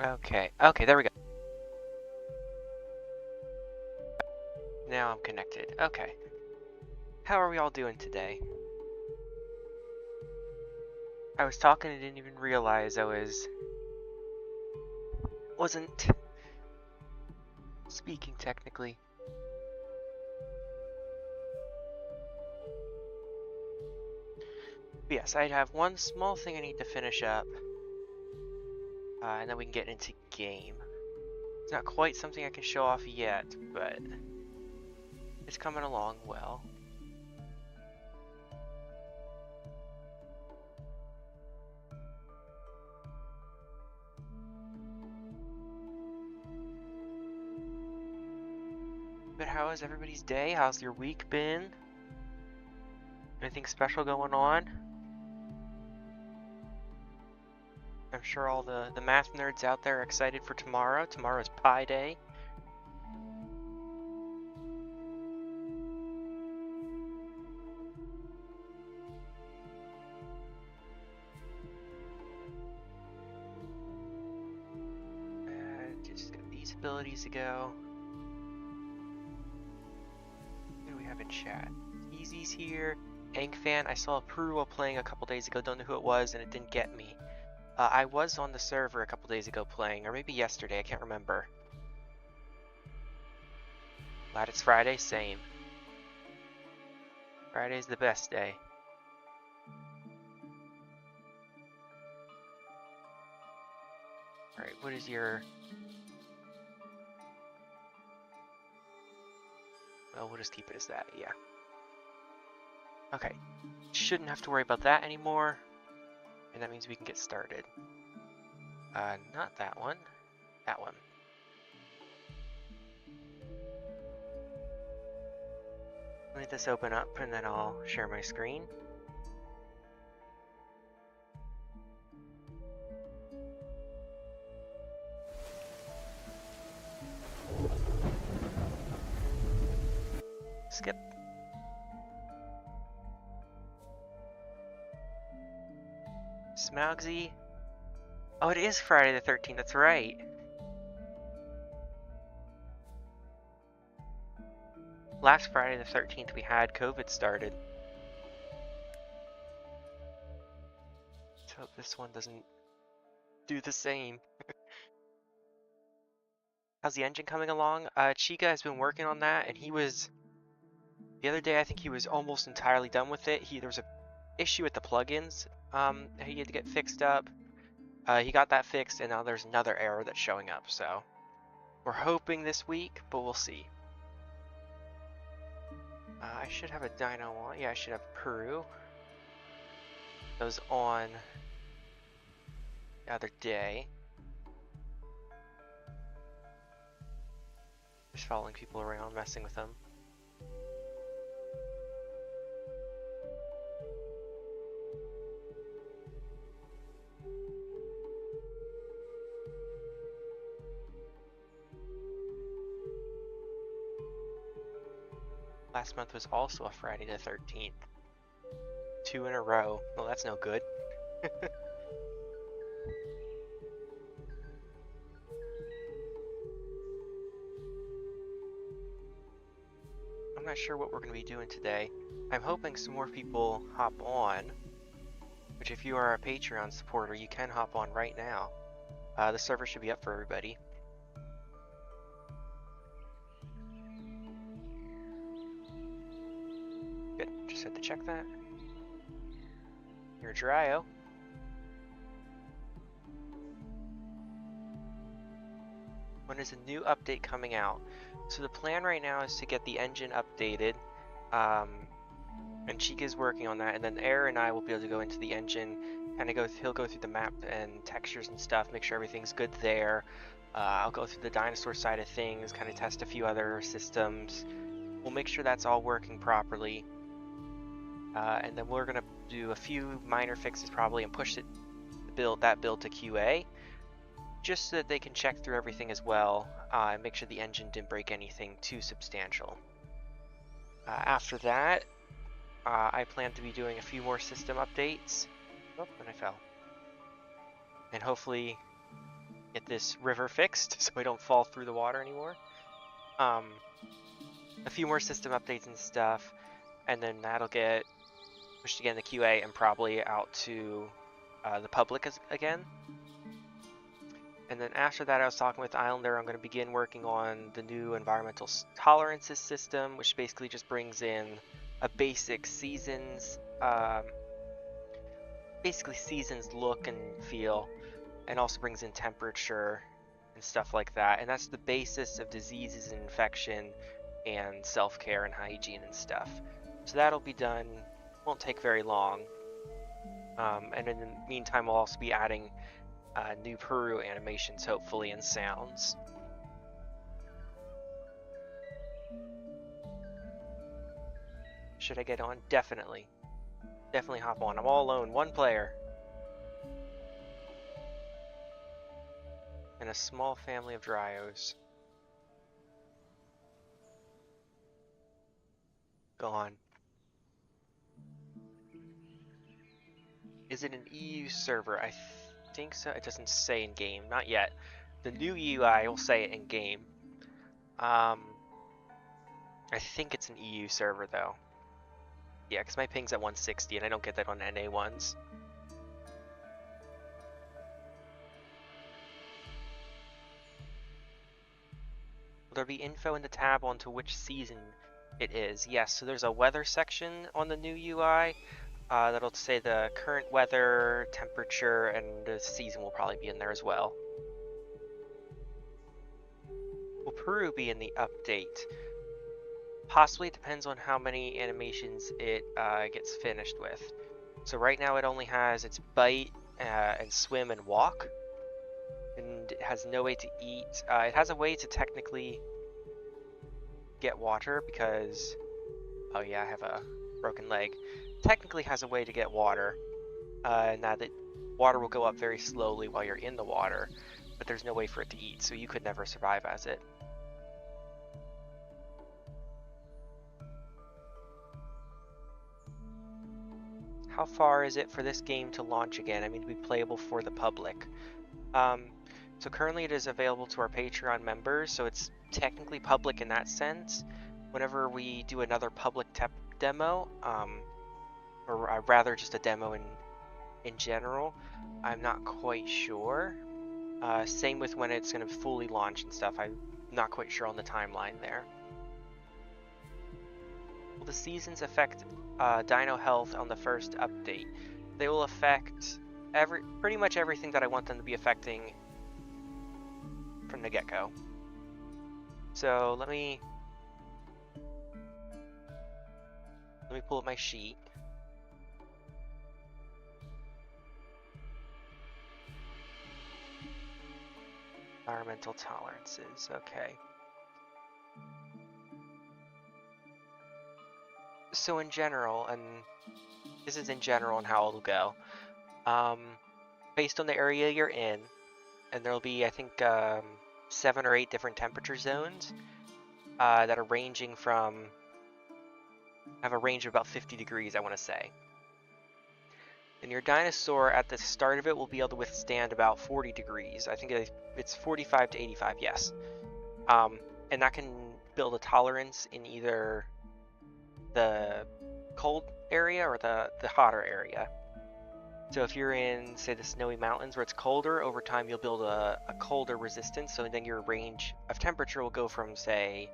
Okay, okay, there we go. Now I'm connected. Okay. How are we all doing today? I was talking and didn't even realize I wasn't speaking technically. But yes, I have one small thing I need to finish up. And then we can get into game. It's not quite something I can show off yet, but it's coming along well. But how is everybody's day? How's your week been? Anything special going on? I'm sure all the math nerds out there are excited for tomorrow. Tomorrow's Pi Day. Just got these abilities to go. Who do we have in chat? Easy's here. Angfan, I saw a Peru playing a couple days ago, don't know who it was, and it didn't get me. I was on the server a couple days ago playing, or maybe yesterday, I can't remember. Glad it's Friday, same. Friday's the best day. Alright, what is your... Well, we'll just keep it as that, yeah. Okay, shouldn't have to worry about that anymore. And that means we can get started. Not that one. That one. Let this open up and then I'll share my screen. Skip. Smaugsy. Oh, it is Friday the 13th, that's right. Last Friday the 13th we had COVID started. Let's hope this one doesn't do the same. How's the engine coming along? Chica has been working on that, and the other day I think he was almost entirely done with it. There was an issue with the plugins he had to get fixed up. He got that fixed, and now there's another error that's showing up, so we're hoping this week, but we'll see. I should have a dyno on. Yeah, I should have Peru. That was on the other day. Just following people around, messing with them. Last month was also a Friday the 13th. 2 in a row. Well, that's no good. I'm not sure what we're going to be doing today. I'm hoping some more people hop on, which if you are a Patreon supporter, you can hop on right now. The server should be up for everybody. Good, just had to check that. You're Dryo. When is a new update coming out? So the plan right now is to get the engine updated, and Chica's working on that, and then Air and I will be able to go into the engine, he'll go through the map and textures and stuff, make sure everything's good there. I'll go through the dinosaur side of things, kind of test a few other systems. We'll make sure that's all working properly, and then we're gonna do a few minor fixes probably and push that build to QA, just so that they can check through everything as well, and make sure the engine didn't break anything too substantial. After that, I plan to be doing a few more system updates. Oh, and I fell. And hopefully get this river fixed so I don't fall through the water anymore. A few more system updates and stuff, and then that'll get pushed again to QA and probably out to the public again. And then after that, I was talking with Islander. I'm going to begin working on the new environmental tolerances system, which basically just brings in a basic seasons, look and feel, and also brings in temperature and stuff like that. And that's the basis of diseases and infection and self-care and hygiene and stuff. So that'll be done. Won't take very long. And in the meantime, we'll also be adding new Peru animations, hopefully, and sounds. Should I get on? Definitely. Definitely hop on. I'm all alone. One player. And a small family of Dryos. Gone. Is it an EU server? I think so. It doesn't say in game. Not yet. The new UI will say it in game. I think it's an EU server though. Yeah, because my ping's at 160 and I don't get that on NA ones. Will there be info in the tab onto which season it is? Yes, so there's a weather section on the new UI. That'll say the current weather, temperature, and the season will probably be in there as well. Will Peru be in the update? Possibly. It depends on how many animations it gets finished with. So right now it only has its bite and swim and walk. And it has no way to eat. It has a way to technically get water because... Oh yeah, I have a broken leg. Technically has a way to get water. Now that water will go up very slowly while you're in the water, but there's no way for it to eat, so you could never survive as it. How far is it for this game to launch again? I mean, to be playable for the public. So currently it is available to our Patreon members, so it's technically public in that sense. Whenever we do another public demo, or rather just a demo in general, I'm not quite sure. Same with when it's going to fully launch and stuff. I'm not quite sure on the timeline there. Will the seasons affect dino health on the first update? They will affect pretty much everything that I want them to be affecting from the get-go. So let me pull up my sheet. Environmental tolerances, okay. So in general, and this is in general and how it'll go, based on the area you're in, and there'll be, I think, 7 or 8 different temperature zones that are ranging from, have a range of about 50 degrees, I want to say. And your dinosaur at the start of it will be able to withstand about 40 degrees. I think it's 45 to 85, yes. And that can build a tolerance in either the cold area or the hotter area. So if you're in, say, the snowy mountains where it's colder, over time you'll build a colder resistance, so then your range of temperature will go from, say,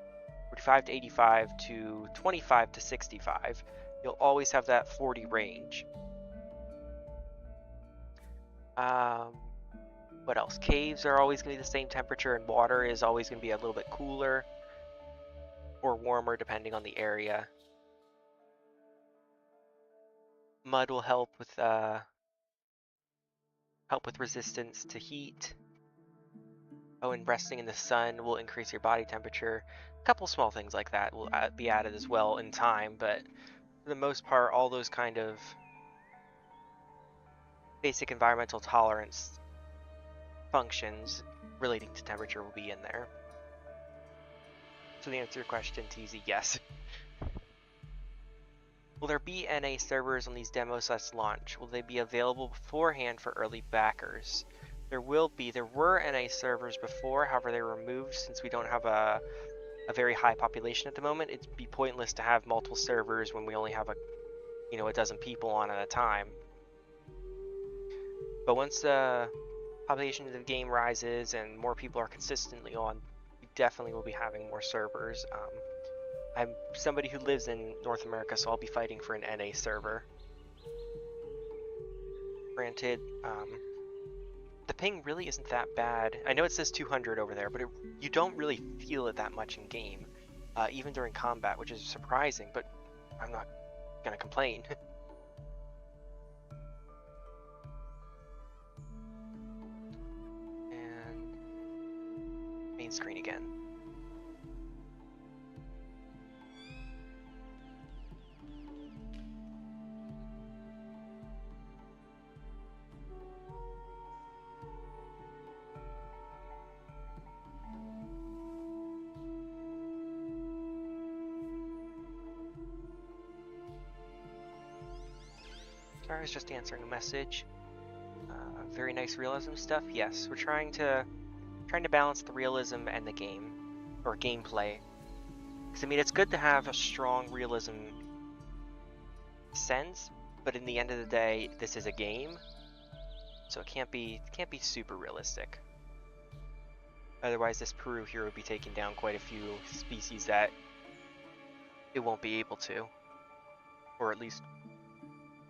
45 to 85 to 25 to 65. You'll always have that 40 range. What else? Caves are always going to be the same temperature, and water is always going to be a little bit cooler or warmer depending on the area. Mud will help with resistance to heat. Oh, and resting in the sun will increase your body temperature. A couple small things like that will be added as well in time, but for the most part, all those kind of basic environmental tolerance functions relating to temperature will be in there. So the answer to your question, TZ, yes. Will there be NA servers on these demos slash launch? Will they be available beforehand for early backers? There were NA servers before, however they were removed since we don't have a very high population at the moment. It'd be pointless to have multiple servers when we only have a dozen people on at a time. But once the population of the game rises and more people are consistently on, we definitely will be having more servers. I'm somebody who lives in North America, so I'll be fighting for an NA server. Granted, the ping really isn't that bad. I know it says 200 over there, but you don't really feel it that much in game, even during combat, which is surprising, but I'm not gonna complain. And main screen again. Sorry, I was just answering a message. Very nice realism stuff. Yes, we're trying to balance the realism and the game, or gameplay. Because I mean, it's good to have a strong realism sense, but in the end of the day, this is a game, so it can't be super realistic. Otherwise, this Peru here would be taking down quite a few species that it won't be able to, or at least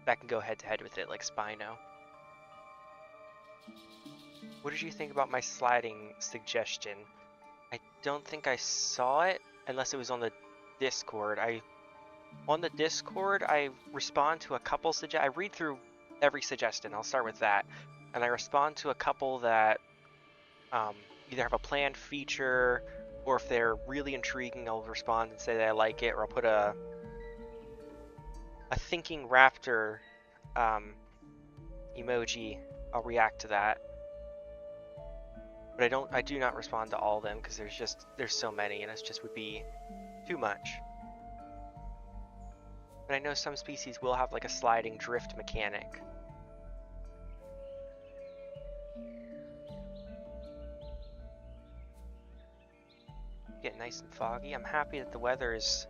that can go head to head with it, like Spino. What did you think about my sliding suggestion? I don't think I saw it unless it was on the Discord. On the Discord, I respond to a couple I read through every suggestion. I'll start with that, and I respond to a couple that either have a planned feature, or if they're really intriguing, I'll respond and say that I like it, or I'll put a thinking raptor emoji. I'll react to that. But I do not respond to all of them because there's so many, and it just would be too much. But I know some species will have like a sliding drift mechanic. Get nice and foggy. I'm happy that the weather is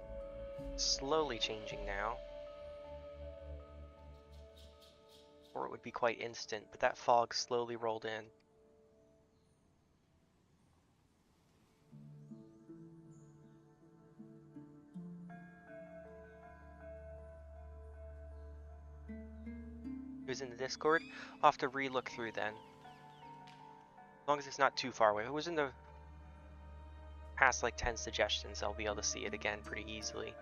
slowly changing now. Or it would be quite instant, but that fog slowly rolled in. It was in the Discord. I'll have to re-look through then. As long as it's not too far away. If it was in the past like 10 suggestions, I'll be able to see it again pretty easily.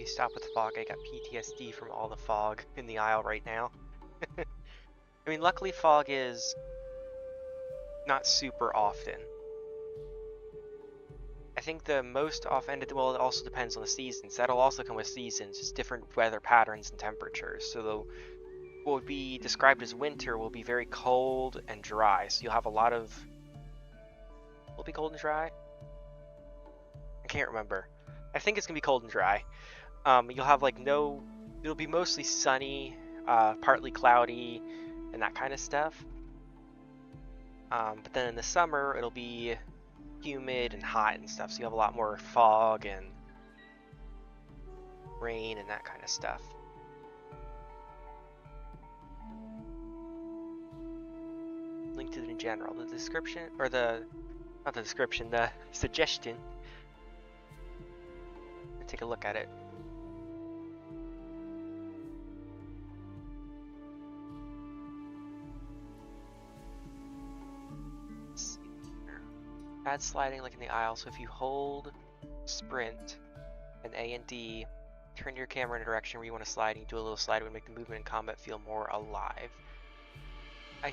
Stop with fog. I got PTSD from all the fog in the aisle right now. I mean, luckily fog is not super often. I think the most often, well, it also depends on the seasons. That'll also come with seasons, just different weather patterns and temperatures. So what would be described as winter will be very cold and dry. So you'll have a lot of... Will it be cold and dry? I can't remember. I think it's going to be cold and dry. You'll have like it'll be mostly sunny, partly cloudy, and that kind of stuff. But then in the summer, it'll be humid and hot and stuff, so you have a lot more fog and rain and that kind of stuff. Link to it in general. The description, or the suggestion. Take a look at it. Add sliding like in the aisle, so if you hold sprint and A and D, turn your camera in a direction where you want to slide, and you do a little slide, it would make the movement in combat feel more alive. I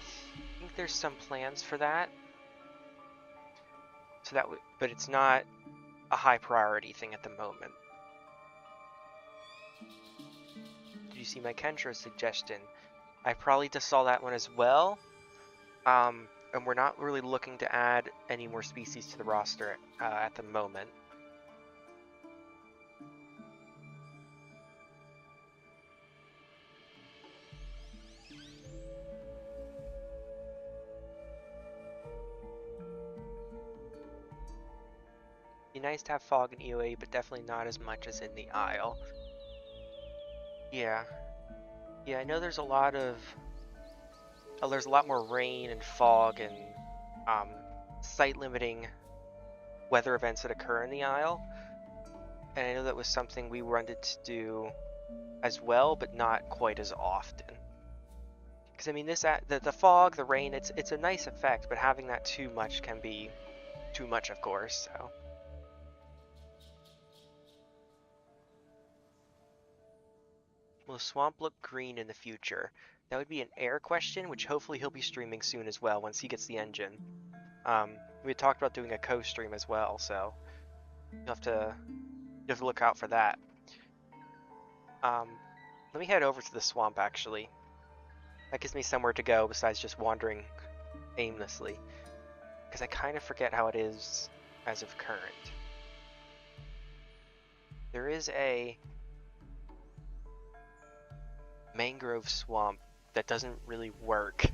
think there's some plans for that. So that would, but it's not a high priority thing at the moment. Did you see my Kendra suggestion? I probably just saw that one as well. And we're not really looking to add any more species to the roster at the moment. Be nice to have fog in EOA, but definitely not as much as in the Isle. Yeah, I know there's a lot more rain and fog and site limiting weather events that occur in the Isle, and I know that was something we wanted to do as well, but not quite as often. Because I mean, the fog, the rain, it's a nice effect, but having that too much can be too much, of course. So. Will the swamp look green in the future? That would be an air question, which hopefully he'll be streaming soon as well once he gets the engine. We had talked about doing a co-stream as well, so you have to look out for that. Let me head over to the swamp actually. That gives me somewhere to go besides just wandering aimlessly, because I kind of forget how it is as of current. There is a mangrove swamp that doesn't really work.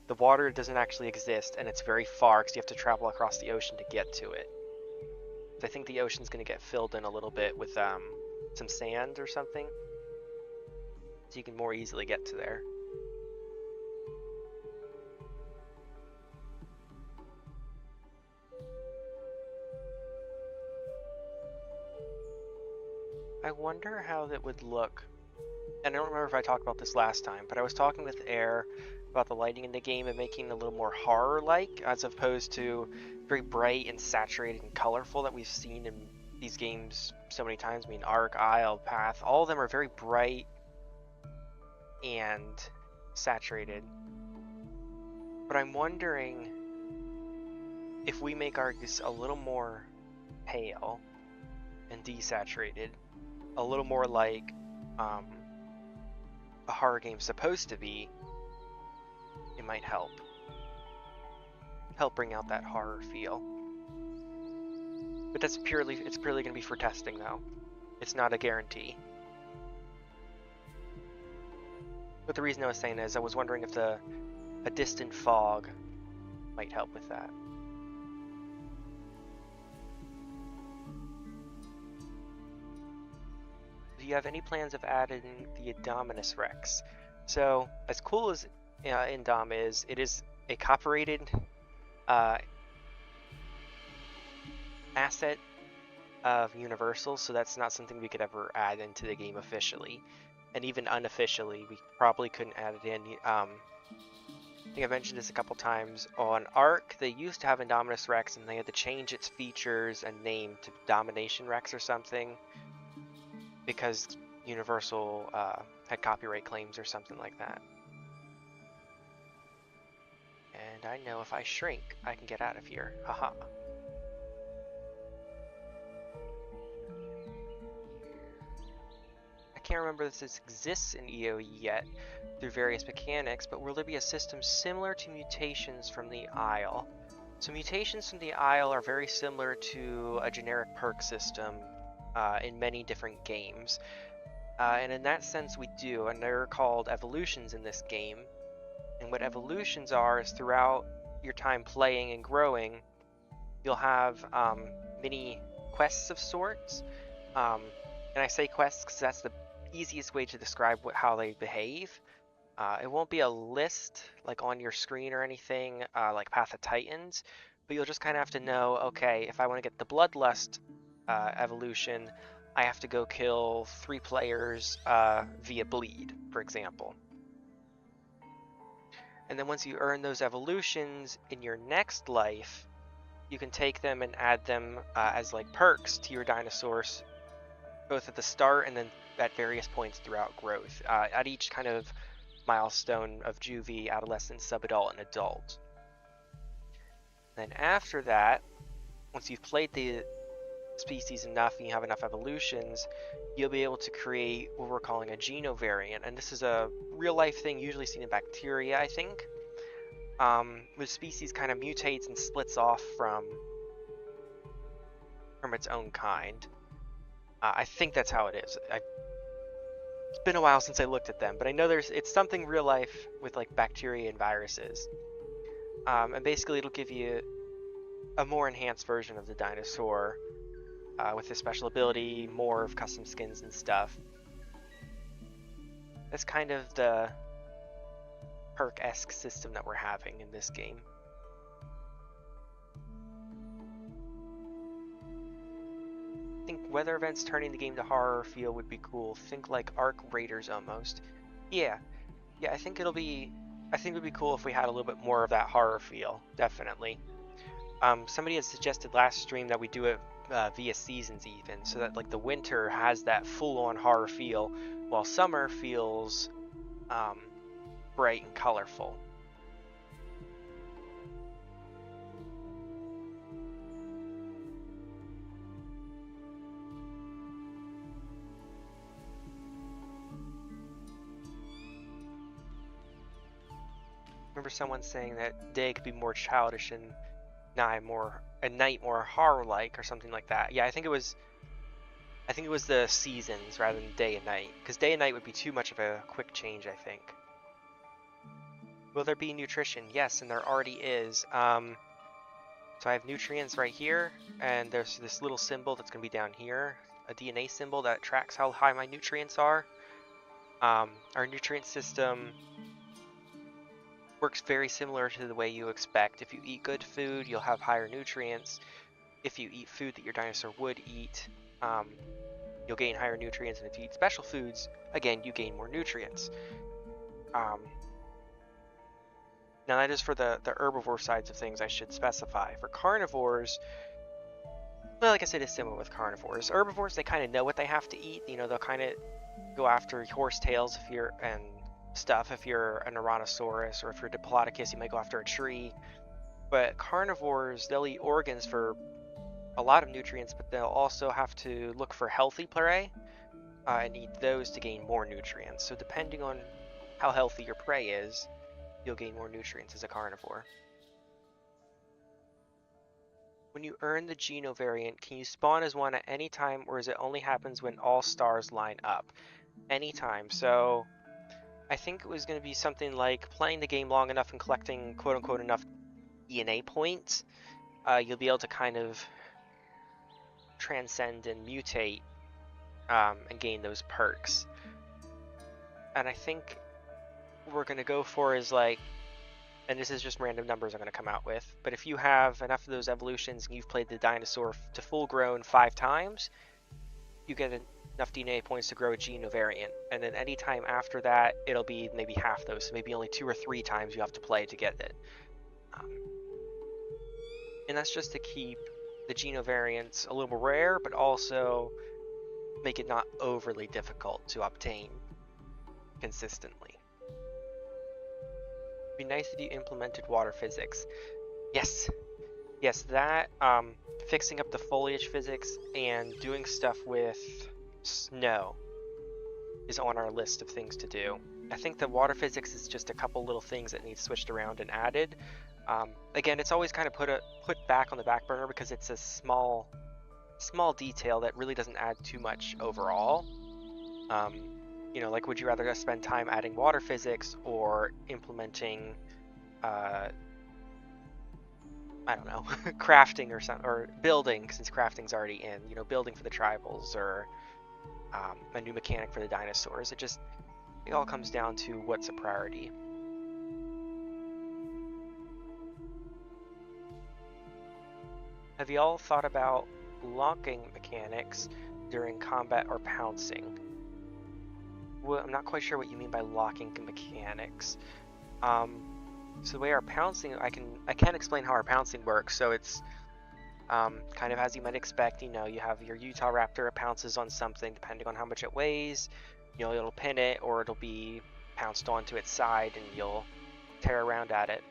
The water doesn't actually exist, and it's very far because you have to travel across the ocean to get to it. I think the ocean's going to get filled in a little bit with some sand or something, so you can more easily get to there. I wonder how that would look. And I don't remember if I talked about this last time, but I was talking with Air about the lighting in the game and making it a little more horror-like, as opposed to very bright and saturated and colorful that we've seen in these games so many times. I mean, Ark, Isle, Path, all of them are very bright and saturated. But I'm wondering if we make Argus a little more pale and desaturated, a little more like a horror game's supposed to be, it might help bring out that horror feel. But it's purely going to be for testing though. It's not a guarantee. But the reason I was saying is I was wondering if a distant fog might help with that. Do you have any plans of adding the Indominus Rex? So, as cool as Indom is, it is a copyrighted asset of Universal, so that's not something we could ever add into the game officially. And even unofficially, we probably couldn't add it in. I think I mentioned this a couple times. On Ark, they used to have Indominus Rex, and they had to change its features and name to Domination Rex or something, because Universal had copyright claims or something like that. And I know if I shrink, I can get out of here. Haha. I can't remember if this exists in EOE yet through various mechanics, but will there be a system similar to mutations from the Isle? So mutations from the Isle are very similar to a generic perk system in many different games. And in that sense we do, and they're called evolutions in this game. And what evolutions are is throughout your time playing and growing, you'll have mini quests of sorts. And I say quests because that's the easiest way to describe how they behave. It won't be a list like on your screen or anything like Path of Titans, but you'll just kind of have to know, okay, if I want to get the Bloodlust evolution, I have to go kill 3 players via bleed, for example. And then once you earn those evolutions in your next life, you can take them and add them as like perks to your dinosaurs, both at the start and then at various points throughout growth, at each kind of milestone of juvie, adolescent, subadult, and adult. Then after that, once you've played the species enough and you have enough evolutions, you'll be able to create what we're calling a geno variant. And this is a real life thing usually seen in bacteria, I think. The species kind of mutates and splits off from its own kind. I think that's how it is. It's been a while since I looked at them, but I know it's something real life with like bacteria and viruses. And basically it'll give you a more enhanced version of the dinosaur with a special ability, more of custom skins and stuff. That's kind of the perk-esque system that we're having in this game. I think weather events turning the game to horror feel would be cool. Think like Ark Raiders almost. Yeah, I think it would be cool if we had a little bit more of that horror feel, definitely. Somebody had suggested last stream that we do it via seasons even, so that like the winter has that full-on horror feel, while summer feels bright and colorful. I remember someone saying that day could be more childish and night more horror-like or something like that. Yeah, I think it was the seasons rather than day and night, because day and night would be too much of a quick change, I think. Will there be nutrition? Yes, and there already is. So I have nutrients right here, and there's this little symbol that's going to be down here, a DNA symbol that tracks how high my nutrients are. Our nutrient system works very similar to the way you expect. If you eat good food, you'll have higher nutrients. If you eat food that your dinosaur would eat, you'll gain higher nutrients. And if you eat special foods, again, you gain more nutrients. Now that is for the herbivore sides of things, I should specify. For carnivores, well, like I said, it's similar with carnivores. Herbivores, they kind of know what they have to eat. You know, they'll kind of go after horsetails if you're if you're a Tyrannosaurus, or if you're a Diplodocus, you might go after a tree. But carnivores, they'll eat organs for a lot of nutrients, but they'll also have to look for healthy prey and eat those to gain more nutrients. So depending on how healthy your prey is, you'll gain more nutrients as a carnivore. When you earn the geno variant, can you spawn as one at any time, or is it only happens when all stars line up? Anytime. So I think it was going to be something like playing the game long enough and collecting quote-unquote enough DNA points, you'll be able to kind of transcend and mutate and gain those perks. And I think what we're going to go for is like, and this is just random numbers I'm going to come out with, but if you have enough of those evolutions and you've played the dinosaur to full grown 5 times, you get enough DNA points to grow a geno variant. And then any time after that, it'll be maybe half those, so maybe only 2 or 3 times you have to play to get it. And that's just to keep the geno variants a little rare, but also make it not overly difficult to obtain consistently. It'd be nice if you implemented water physics. Yes, that fixing up the foliage physics and doing stuff with snow is on our list of things to do. I think the water physics is just a couple little things that need switched around and added. Again, it's always kind of put back on the back burner because it's a small detail that really doesn't add too much overall. You know, like, would you rather spend time adding water physics or implementing, I don't know, crafting or building, since crafting's already in, you know, building for the tribals, or a new mechanic for the dinosaurs. It all comes down to what's a priority. Have you all thought about locking mechanics during combat or pouncing? Well, I'm not quite sure what you mean by locking mechanics. So the way our pouncing, I can explain how our pouncing works. So it's kind of as you might expect. You know, you have your Utah Raptor, it pounces on something depending on how much it weighs. You know, it'll pin it, or it'll be pounced onto its side, and you'll tear around at it.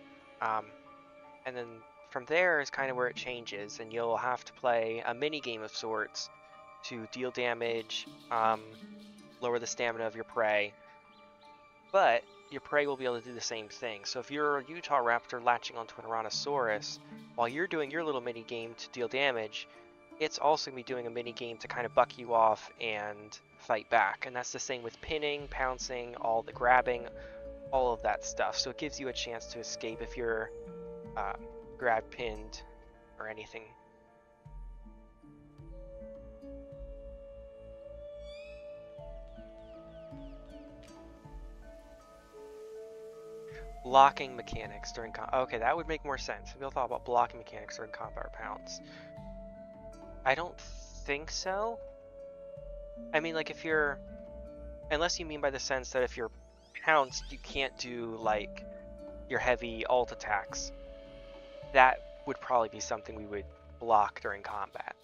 And then from there is kind of where it changes, and you'll have to play a mini game of sorts to deal damage, lower the stamina of your prey, but your prey will be able to do the same thing. So if you're a Utah raptor latching onto an Tyrannosaurus, while you're doing your little mini game to deal damage, it's also going to be doing a mini game to kind of buck you off and fight back. And that's the same with pinning, pouncing, all the grabbing, all of that stuff. So it gives you a chance to escape if you're grabbed, pinned, or anything. Blocking mechanics during okay, that would make more sense. People thought about blocking mechanics during combat or pounce. I don't think so. I mean, like, if you're, unless you mean by the sense that if you're pounced, you can't do like your heavy ult attacks. That would probably be something we would block during combat.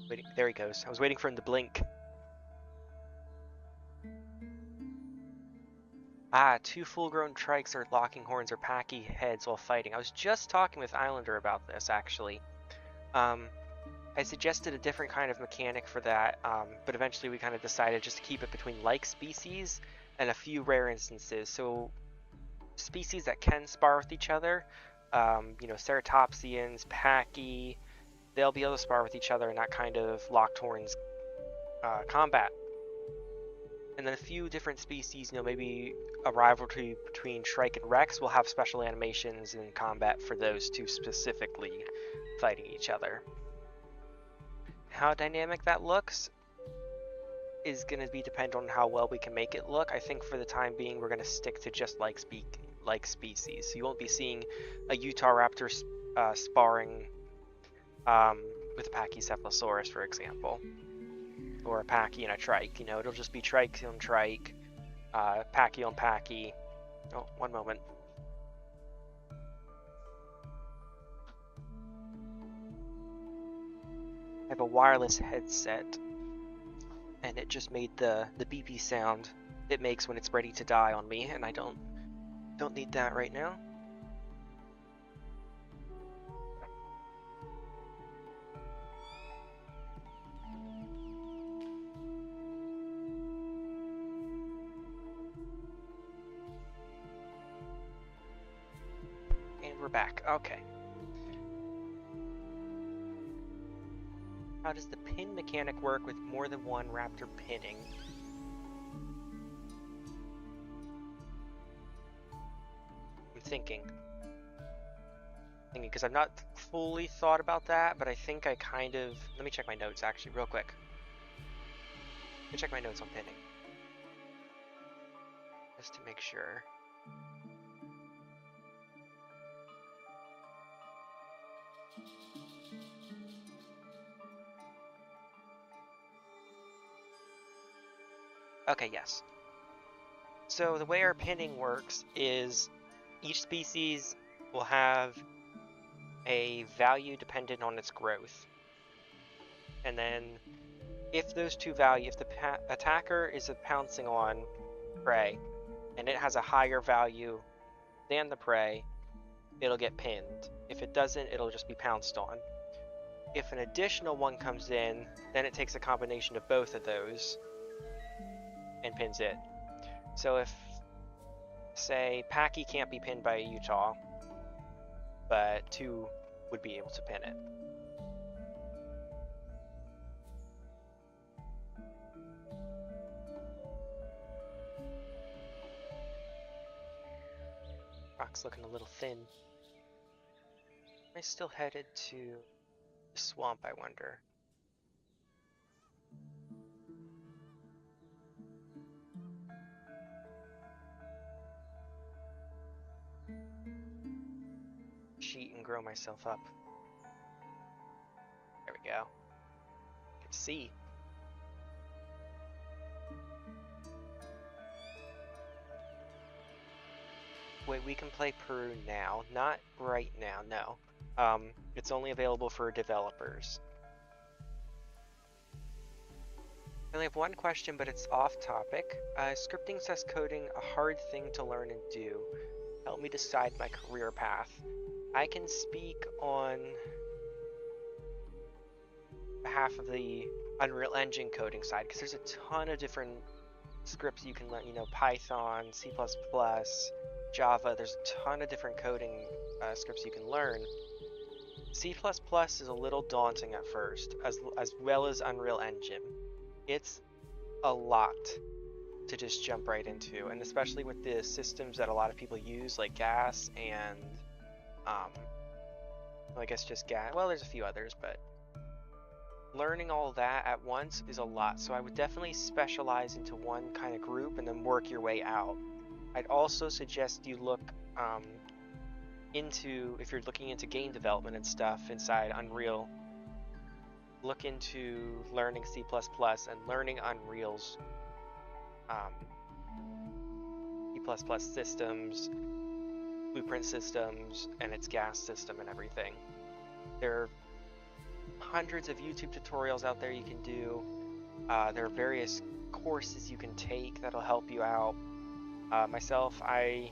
Waiting, there he goes. I was waiting for him to blink. Ah, 2 full-grown trikes are locking horns or packy heads while fighting. I was just talking with Islander about this, actually. I suggested a different kind of mechanic for that, but eventually we kind of decided just to keep it between like species and a few rare instances. So species that can spar with each other, you know, ceratopsians, packy, they'll be able to spar with each other in that kind of locked horns combat. And then a few different species, you know, maybe a rivalry between Shrike and Rex will have special animations in combat for those two specifically fighting each other. How dynamic that looks is going to be dependent on how well we can make it look. I think for the time being we're going to stick to just like species. So you won't be seeing a Utah raptor sparring with a Pachycephalosaurus, for example, or a Pachy and a Trike. You know, it'll just be Trike on Trike, Pachy on Pachy. Oh, one moment. I have a wireless headset, and it just made the beepy sound it makes when it's ready to die on me, and I don't need that right now. And we're back. Okay. How does the pin mechanic work with more than one raptor pinning? I'm thinking because I've not fully thought about that, but I think I kind of, let me check my notes actually real quick. Let me check my notes on pinning just to make sure. Okay, yes. So the way our pinning works is each species will have a value dependent on its growth. And then if those two values, if the attacker is pouncing on prey and it has a higher value than the prey, it'll get pinned. If it doesn't, it'll just be pounced on. If an additional one comes in, then it takes a combination of both of those and pins it. So if, say, Packy can't be pinned by a Utah, but 2 would be able to pin it. Rock's looking a little thin. Am I still headed to the swamp, I wonder? Cheat and grow myself up. There we go. I can see. Wait, we can play Peru now. Not right now, no. It's only available for developers. I only have one question, but it's off topic. Scripting / coding a hard thing to learn and do. Help me decide my career path. I can speak on behalf of the Unreal Engine coding side because there's a ton of different scripts you can learn. You know, Python, C++, Java. There's a ton of different coding scripts you can learn. C++ is a little daunting at first, as well as Unreal Engine. It's a lot to just jump right into, and especially with the systems that a lot of people use, like gas and well, I guess just gas. Well, there's a few others, but learning all that at once is a lot. So I would definitely specialize into one kind of group and then work your way out. I'd also suggest you look into, if you're looking into game development and stuff inside Unreal, look into learning C++ and learning Unreal's C++ systems, blueprint systems, and its gas system and everything. There are hundreds of YouTube tutorials out there you can do. There are various courses you can take that'll help you out. Myself, I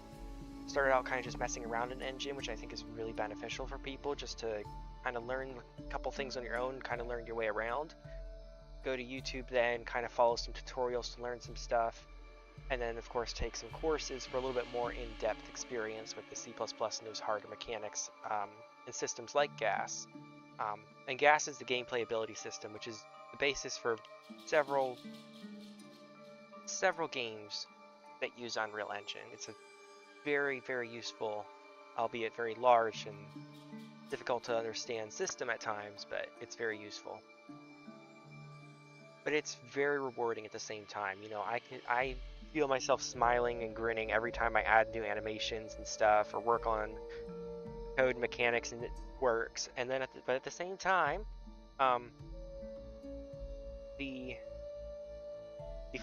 started out kind of just messing around in Engine, which I think is really beneficial for people, just to kind of learn a couple things on your own, kind of learn your way around. Go to YouTube then, kind of follow some tutorials to learn some stuff, and then of course take some courses for a little bit more in-depth experience with the C++ and those harder mechanics and systems like gas. And gas is the gameplay ability system, which is the basis for several games that use Unreal Engine. It's a very, very useful, albeit very large and difficult to understand system at times, but it's very useful. But it's very rewarding at the same time. You know, I feel myself smiling and grinning every time I add new animations and stuff, or work on code mechanics and it works. And then but at the same time, the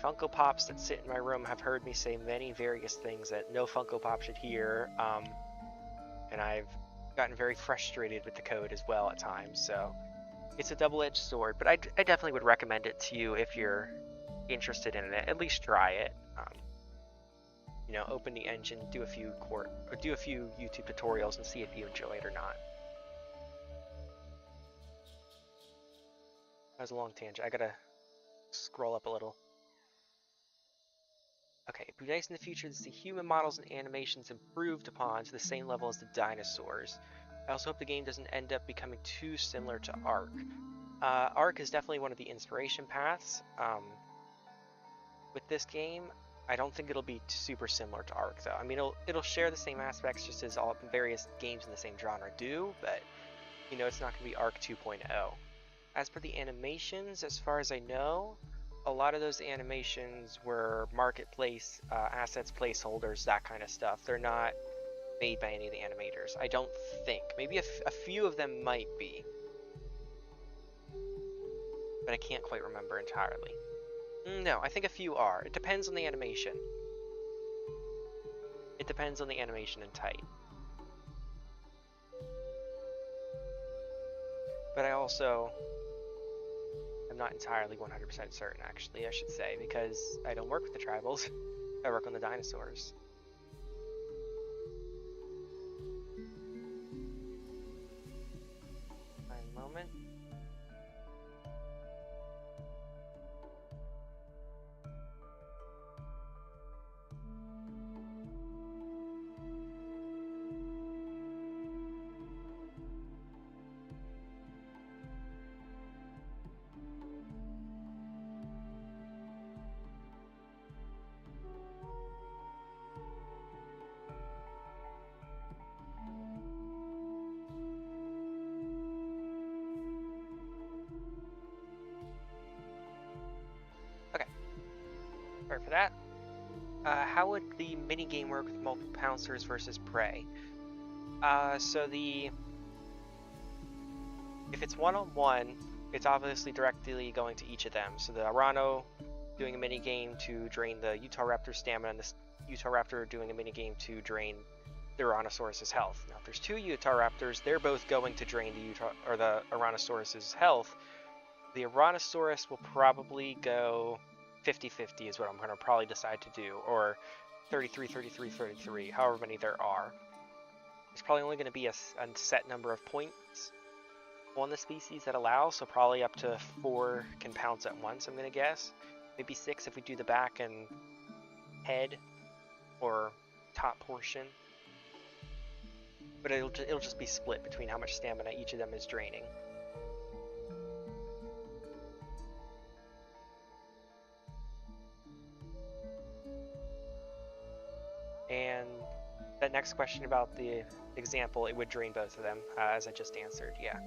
Funko Pops that sit in my room have heard me say many various things that no Funko Pop should hear, and I've gotten very frustrated with the code as well at times, so it's a double-edged sword, but I definitely would recommend it to you if you're interested in it. At least try it. You know, open the engine, do a few YouTube tutorials and see if you enjoy it or not. That was a long tangent. I gotta scroll up a little. Okay, it'd be nice in the future to see human models and animations improved upon to the same level as the dinosaurs. I also hope the game doesn't end up becoming too similar to Ark. Ark is definitely one of the inspiration paths. With this game, I don't think it'll be super similar to Ark, though. I mean, it'll share the same aspects just as all various games in the same genre do, but, you know, it's not going to be Ark 2.0. As for the animations, as far as I know, a lot of those animations were marketplace assets, placeholders, that kind of stuff. They're not made by any of the animators, I don't think. Maybe a few of them might be, but I can't quite remember entirely. No, I think a few are. It depends on the animation. It depends on the animation and type. But I also am not entirely 100% certain, actually, I should say, because I don't work with the tribals. I work on the dinosaurs. A moment. Sorry for that. How would the minigame work with multiple pouncers versus prey? If it's one-on-one, it's obviously directly going to each of them. So the Arano doing a minigame to drain the Utahraptor stamina, and the Utahraptor doing a minigame to drain the Tyrannosaurus's health. Now, if there's two Utahraptors, they're both going to drain the Tyrannosaurus's health, The Tyrannosaurus will probably go 50-50 is what I'm going to probably decide to do, or 33, 33, 33, however many there are. There's probably only going to be a set number of points on the species that allow, so probably up to 4 can pounce at once, I'm going to guess. Maybe 6 if we do the back and head, or top portion. But it'll just be split between how much stamina each of them is draining. And that next question about the example, it would drain both of them, as I just answered, yeah.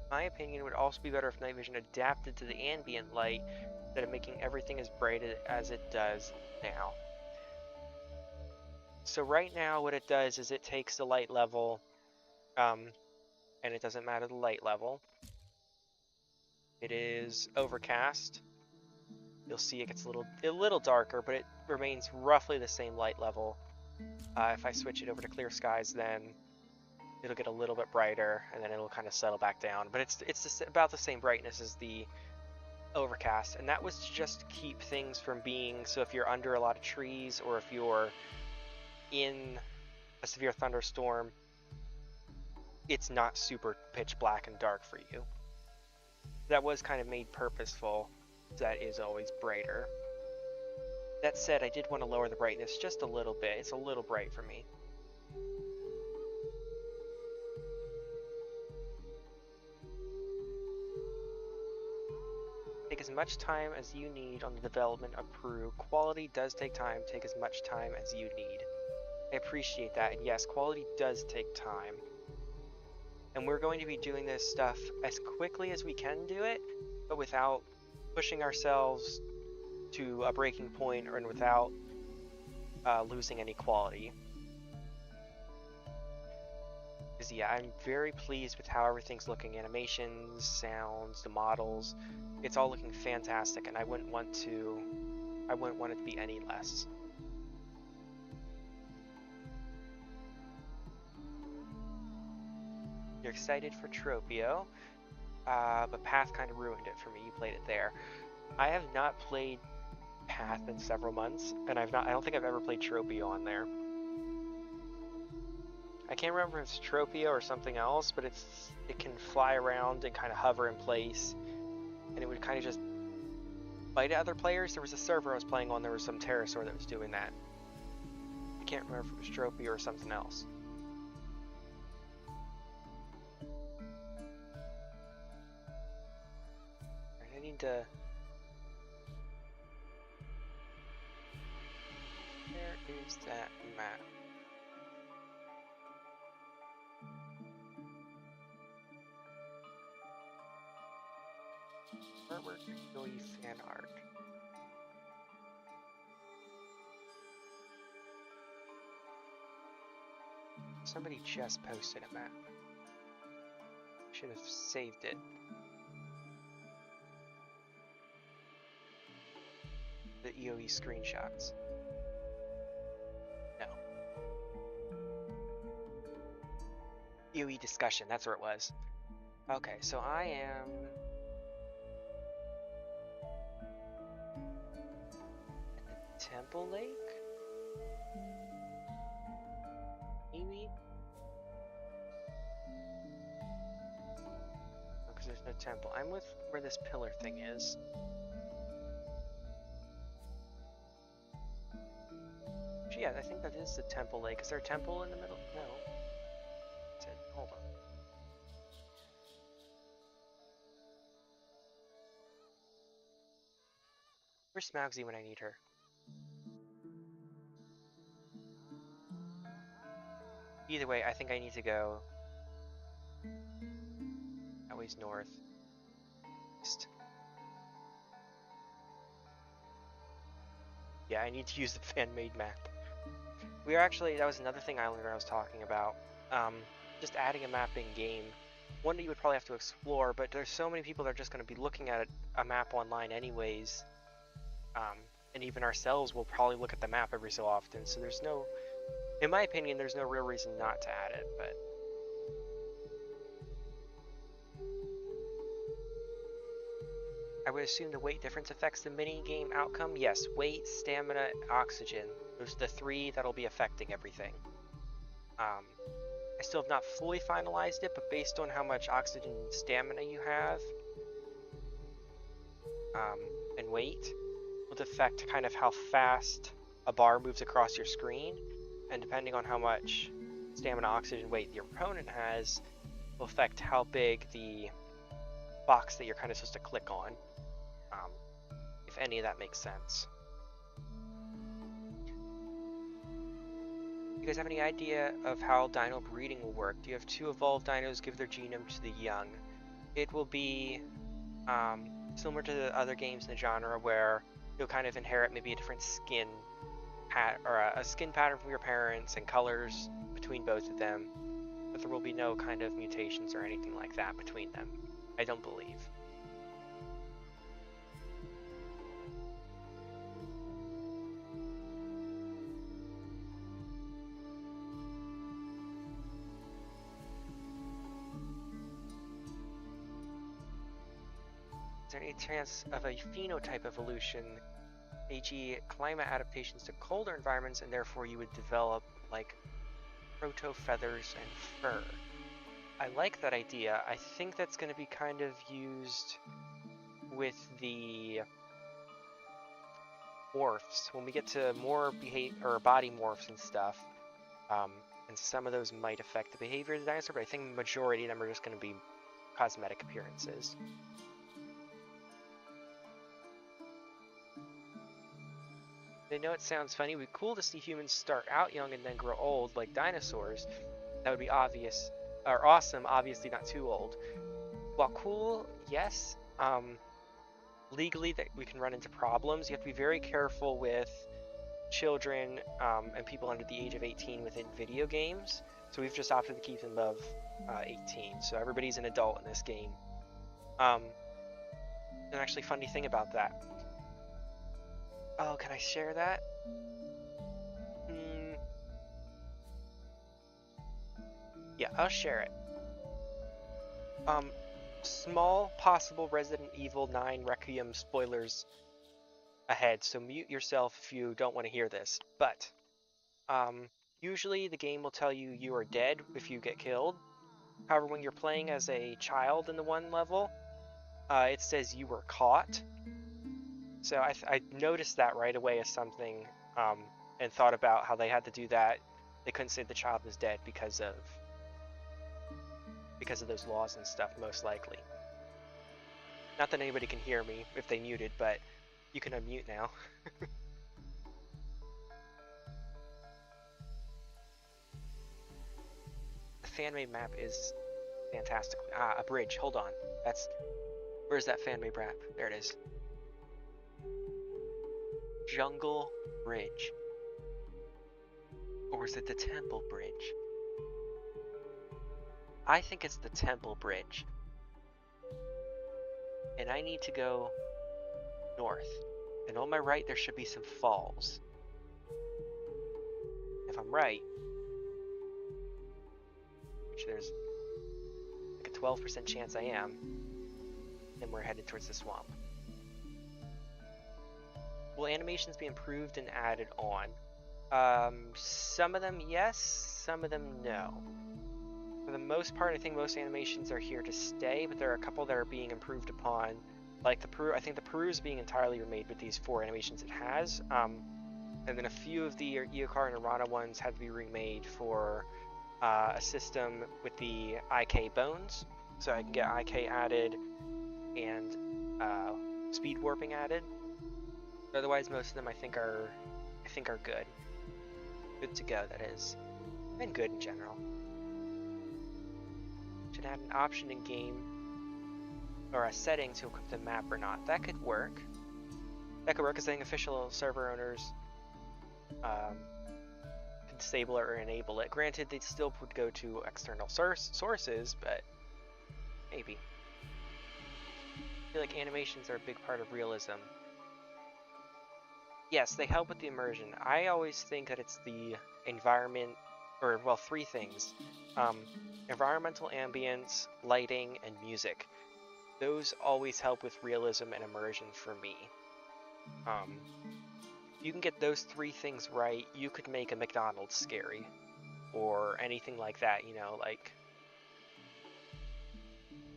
My opinion, it would also be better if night vision adapted to the ambient light instead of making everything as bright as it does now. So right now what it does is it takes the light level, and it doesn't matter the light level. It is overcast. You'll see it gets a little darker, but it remains roughly the same light level. If I switch it over to clear skies, then it'll get a little bit brighter, and then it'll kind of settle back down. But it's about the same brightness as the overcast, and that was to just keep things from being, so if you're under a lot of trees, or if you're in a severe thunderstorm, it's not super pitch black and dark for you. That was kind of made purposeful, that is always brighter. That said, I did want to lower the brightness just a little bit. It's a little bright for me. Take as much time as you need on the development of Peru. Quality does take time. Take as much time as you need. I appreciate that, and yes, quality does take time. And we're going to be doing this stuff as quickly as we can do it, but without pushing ourselves to a breaking point, or without losing any quality. Because yeah, I'm very pleased with how everything's looking. Animations, sounds, the models, it's all looking fantastic, and I wouldn't want it to be any less. You're excited for Tropio, but Path kind of ruined it for me. You played it there. I have not played Path in several months, and I don't think I've ever played Tropio on there. I can't remember if it's Tropio or something else, but it can fly around and kind of hover in place, and it would kind of just bite at other players. There was a server I was playing on, there was some pterosaur that was doing that. I can't remember if it was Tropio or something else. I need to... Where is that map? Artwork, Joey fan art. Somebody just posted a map. Should have saved it. The EOE screenshots. No. EOE discussion, that's where it was. Okay, so I am... at the Temple Lake? Maybe? Oh, because there's no temple. I'm with where this pillar thing is. Yeah, I think that is the Temple Lake. Is there a temple in the middle? No. Hold on. Where's Smougsy when I need her? Either way, I think I need to go... always north. East. Yeah, I need to use the fan-made map. We are actually, that was another thing I was talking about. Just adding a map in game. One that you would probably have to explore, but there's so many people that are just going to be looking at a map online anyways. and even ourselves will probably look at the map every so often, so there's no, in my opinion, there's no real reason not to add it, but... I would assume the weight difference affects the mini-game outcome. Yes, weight, stamina, oxygen. Those are the 3 that'll be affecting everything. I still have not fully finalized it, but based on how much oxygen and stamina you have, and weight, will affect kind of how fast a bar moves across your screen, and depending on how much stamina, oxygen, weight your opponent has, will affect how big the box that you're kind of supposed to click on, if any of that makes sense. You guys have any idea of how dino breeding will work? Do you have 2 evolved dinos give their genome to the young? It will be similar to the other games in the genre, where you'll kind of inherit maybe a different skin or a skin pattern from your parents and colors between both of them, but there will be no kind of mutations or anything like that between them, I don't believe. Is there any chance of a phenotype evolution, e.g. climate adaptations to colder environments, and therefore you would develop like proto feathers and fur? I like that idea. I think that's going to be kind of used with the morphs when we get to more body morphs and stuff, and some of those might affect the behavior of the dinosaur, but I think the majority of them are just going to be cosmetic appearances. I know it sounds funny, it would be cool to see humans start out young and then grow old like dinosaurs. That would be obvious, or awesome, obviously not too old. While cool, yes, legally that we can run into problems. You have to be very careful with children and people under the age of 18 within video games. So we've just opted to keep them above 18. So everybody's an adult in this game. An actually funny thing about that. Oh, can I share that? Yeah, I'll share it. Small possible Resident Evil 9 Requiem spoilers ahead, so mute yourself if you don't want to hear this. But usually the game will tell you you are dead if you get killed. However, when you're playing as a child in the one level, it says you were caught. So I noticed that right away as something, and thought about how they had to do that. They couldn't say the child was dead because of those laws and stuff, most likely. Not that anybody can hear me if they muted, but you can unmute now. The fan-made map is fantastic. A bridge, hold on. Where's that fan-made map? There it is. Jungle Bridge. Or is it the Temple Bridge? I think it's the Temple Bridge. And I need to go north. And on my right there should be some falls. If I'm right, which there's like a 12% chance I am, then we're headed towards the swamp. Will animations be improved and added on? Some of them yes, some of them no. For the most part, I think most animations are here to stay, but there are a couple that are being improved upon. Like the Peru, I think the Peru is being entirely remade with these 4 animations it has. And then a few of the Eokar and Arana ones had to be remade for a system with the IK bones. So I can get IK added and speed warping added. Otherwise, most of them I think are good. Good to go, that is. And good in general. Should add an option in game or a setting to equip the map or not. That could work. That could work as saying official server owners can disable it or enable it. Granted, they still would go to external sources, but maybe. I feel like animations are a big part of realism. Yes, they help with the immersion. I always think that it's the environment, or well, three things. Environmental ambience, lighting, and music. Those always help with realism and immersion for me. You can get those three things right, you could make a McDonald's scary. Or anything like that, you know, like...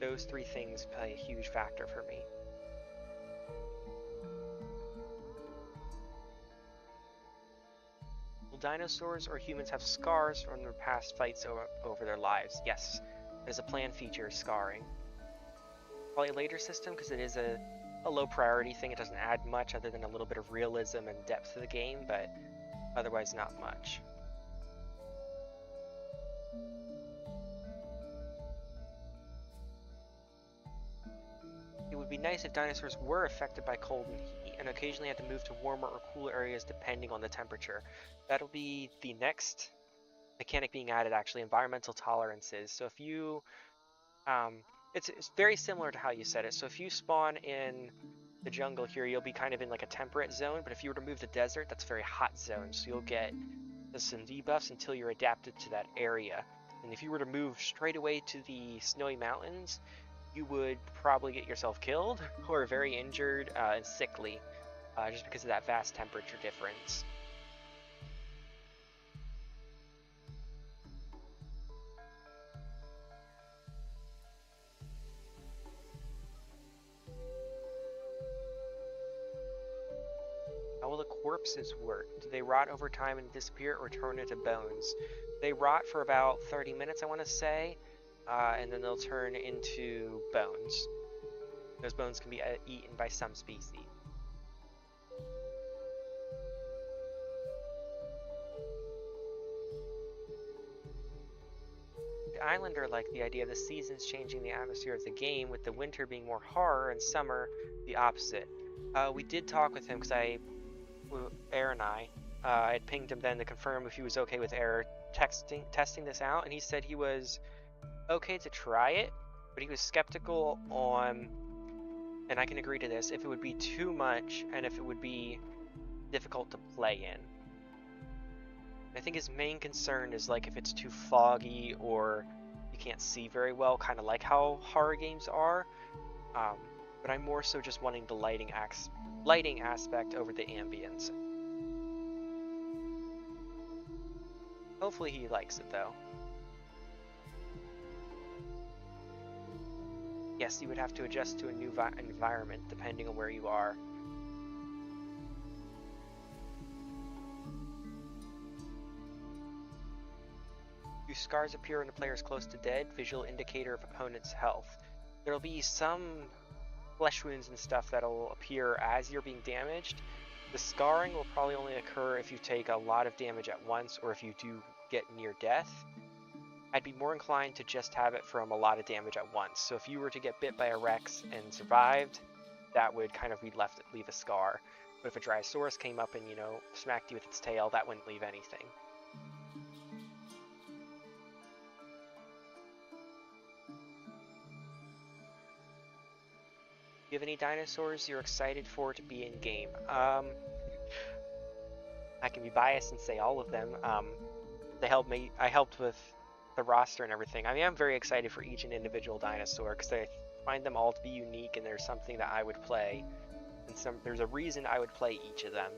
Those three things play a huge factor for me. Will dinosaurs or humans have scars from their past fights over their lives? Yes. There's a planned feature, scarring. Probably a later system, because it is a low priority thing. It doesn't add much other than a little bit of realism and depth to the game, but otherwise not much. It would be nice if dinosaurs were affected by cold and heat, and occasionally had to move to warmer or cooler areas depending on the temperature. That'll be the next mechanic being added, actually, environmental tolerances. So if you, it's very similar to how you said it. So if you spawn in the jungle here, you'll be kind of in like a temperate zone, but if you were to move to the desert, that's a very hot zone, so you'll get some debuffs until you're adapted to that area. And if you were to move straight away to the snowy mountains, you would probably get yourself killed or very injured and sickly, just because of that vast temperature difference. How will the corpses work? Do they rot over time and disappear, or turn into bones? They rot for about 30 minutes, I want to say, and then they'll turn into bones. Those bones can be eaten by some species. The Islander liked the idea of the seasons changing the atmosphere of the game, with the winter being more horror and summer the opposite. We did talk with him, because Air and I had pinged him then to confirm if he was okay with Air testing this out, and he said he was okay to try it, but he was skeptical on, and I can agree to this, if it would be too much and if it would be difficult to play in. I think his main concern is like if it's too foggy or you can't see very well, kind of like how horror games are. But I'm more so just wanting the lighting aspect over the ambience. Hopefully he likes it though. Yes, you would have to adjust to a new environment depending on where you are. Do scars appear when the player is close to dead? Visual indicator of opponent's health. There'll be some flesh wounds and stuff that'll appear as you're being damaged. The scarring will probably only occur if you take a lot of damage at once, or if you do get near death. I'd be more inclined to just have it from a lot of damage at once. So if you were to get bit by a Rex and survived, that would kind of leave a scar. But if a Dryosaurus came up and, you know, smacked you with its tail, that wouldn't leave anything. Do you have any dinosaurs you're excited for to be in game? I can be biased and say all of them. They helped me. I helped with the roster and everything. I mean, I'm very excited for each and individual dinosaur because I find them all to be unique, and there's something that I would play, and there's a reason I would play each of them.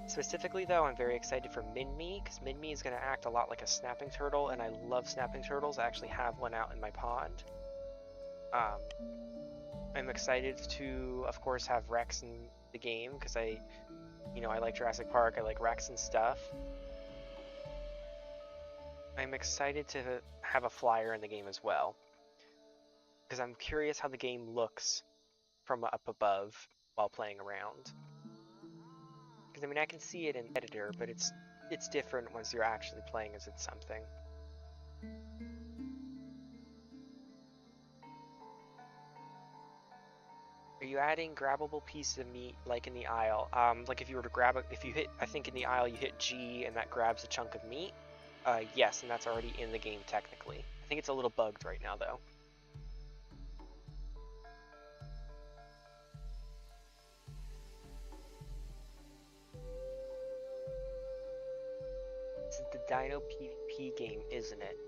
Specifically, though, I'm very excited for Minmi, because Minmi is going to act a lot like a snapping turtle, and I love snapping turtles. I actually have one out in my pond. I'm excited to, of course, have Rex in the game, because I like Jurassic Park, I like Rex and stuff. I'm excited to have a flyer in the game as well, because I'm curious how the game looks from up above while playing around. Because, I mean, I can see it in editor, but it's different once you're actually playing as it's something. Are you adding grabbable pieces of meat like in the aisle? Like if you were to grab it, if you hit, I think in the aisle you hit G and that grabs a chunk of meat. Yes, and that's already in the game technically. I think it's a little bugged right now though. dino PvP game, isn't it?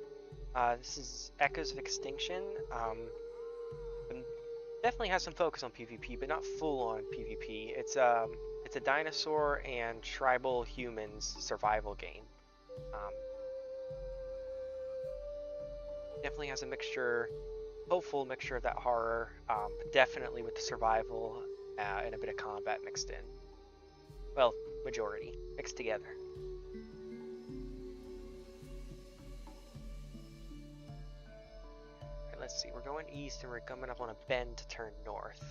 This is Echoes of Extinction. Definitely has some focus on PvP, but not full on PvP. It's a dinosaur and tribal humans survival game. Definitely has a mixture, hopeful mixture of that horror, but definitely with the survival and a bit of combat mixed in. Well, majority mixed together. Right, let's see. We're going east and we're coming up on a bend to turn north.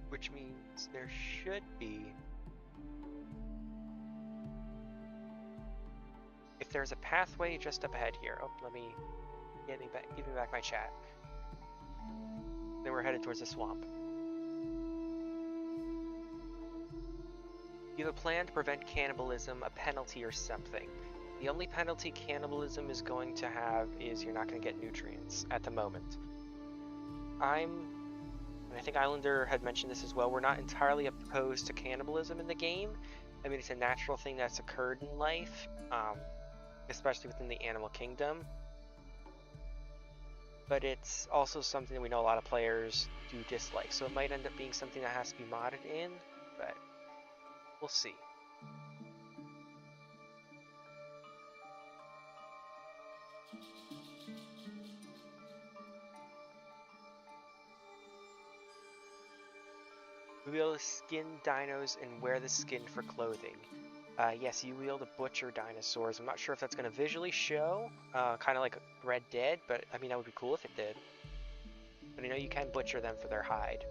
Which means there should be, if there's a pathway just up ahead here. Oh, give me back my chat. Then we're headed towards the swamp. You have a plan to prevent cannibalism, a penalty or something. The only penalty cannibalism is going to have is you're not going to get nutrients at the moment. And I think Islander had mentioned this as well, we're not entirely opposed to cannibalism in the game. I mean, it's a natural thing that's occurred in life, especially within the animal kingdom. But it's also something that we know a lot of players do dislike, so it might end up being something that has to be modded in, but we'll see. We will skin dinos and wear the skin for clothing. Yes, you wield a butcher dinosaurs. I'm not sure if that's going to visually show, kind of like Red Dead, but I mean, that would be cool if it did. But I know you can butcher them for their hide.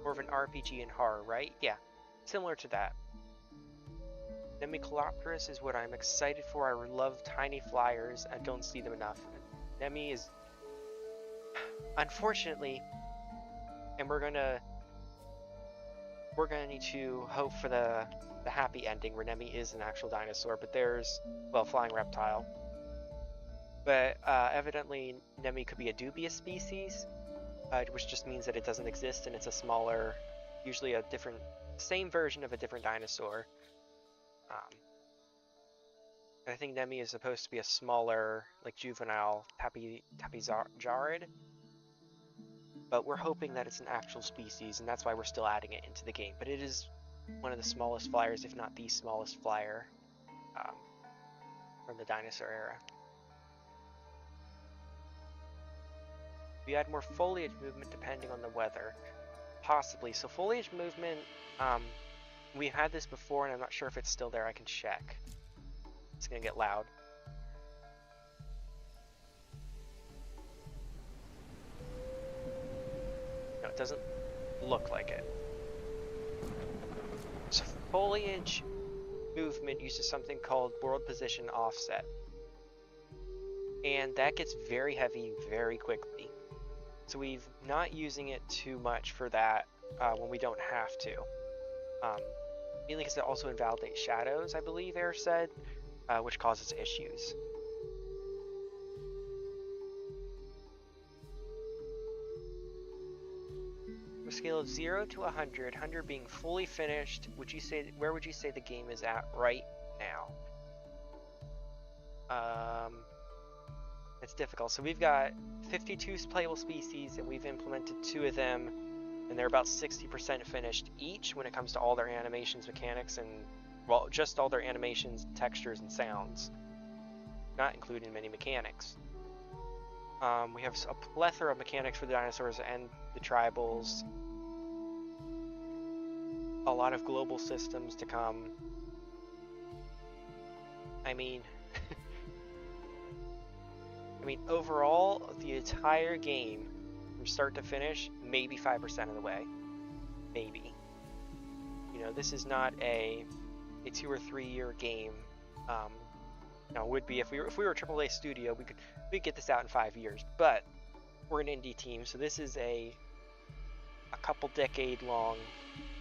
More of an RPG and horror, right? Yeah, similar to that. Nemicolopterus is what I'm excited for. I love tiny flyers. I don't see them enough. Nemi is, unfortunately, and we're gonna need to hope for the happy ending where Nemi is an actual dinosaur, but there's, well, flying reptile. But evidently Nemi could be a dubious species, which just means that it doesn't exist and it's a smaller, usually a different, same version of a different dinosaur. I think Nemi is supposed to be a smaller, like juvenile Tapizarid, but we're hoping that it's an actual species, and that's why we're still adding it into the game. But it is one of the smallest flyers, if not the smallest flyer, from the dinosaur era. We add more foliage movement depending on the weather. Possibly. So foliage movement, we had this before and I'm not sure if it's still there. I can check. It's gonna get loud. No, it doesn't look like it. So foliage movement uses something called world position offset. And that gets very heavy very quickly. So we're not using it too much for that when we don't have to. Mainly because it also invalidates shadows, I believe Air said, which causes issues. A scale of 0 to 100, 100 being fully finished, where would you say the game is at right now? It's difficult. So we've got 52 playable species, and we've implemented 2 of them, and they're about 60% finished each when it comes to all their animations, mechanics, and, well, just all their animations, textures, and sounds, not including many mechanics. We have a plethora of mechanics for the dinosaurs and the tribals, a lot of global systems to come. I mean, overall, the entire game, from start to finish, maybe 5% of the way. Maybe. You know, this is not a 2 or 3 year game. Now, it would be if we were a AAA studio, we'd get this out in 5 years. But we're an indie team, so this is a couple decade long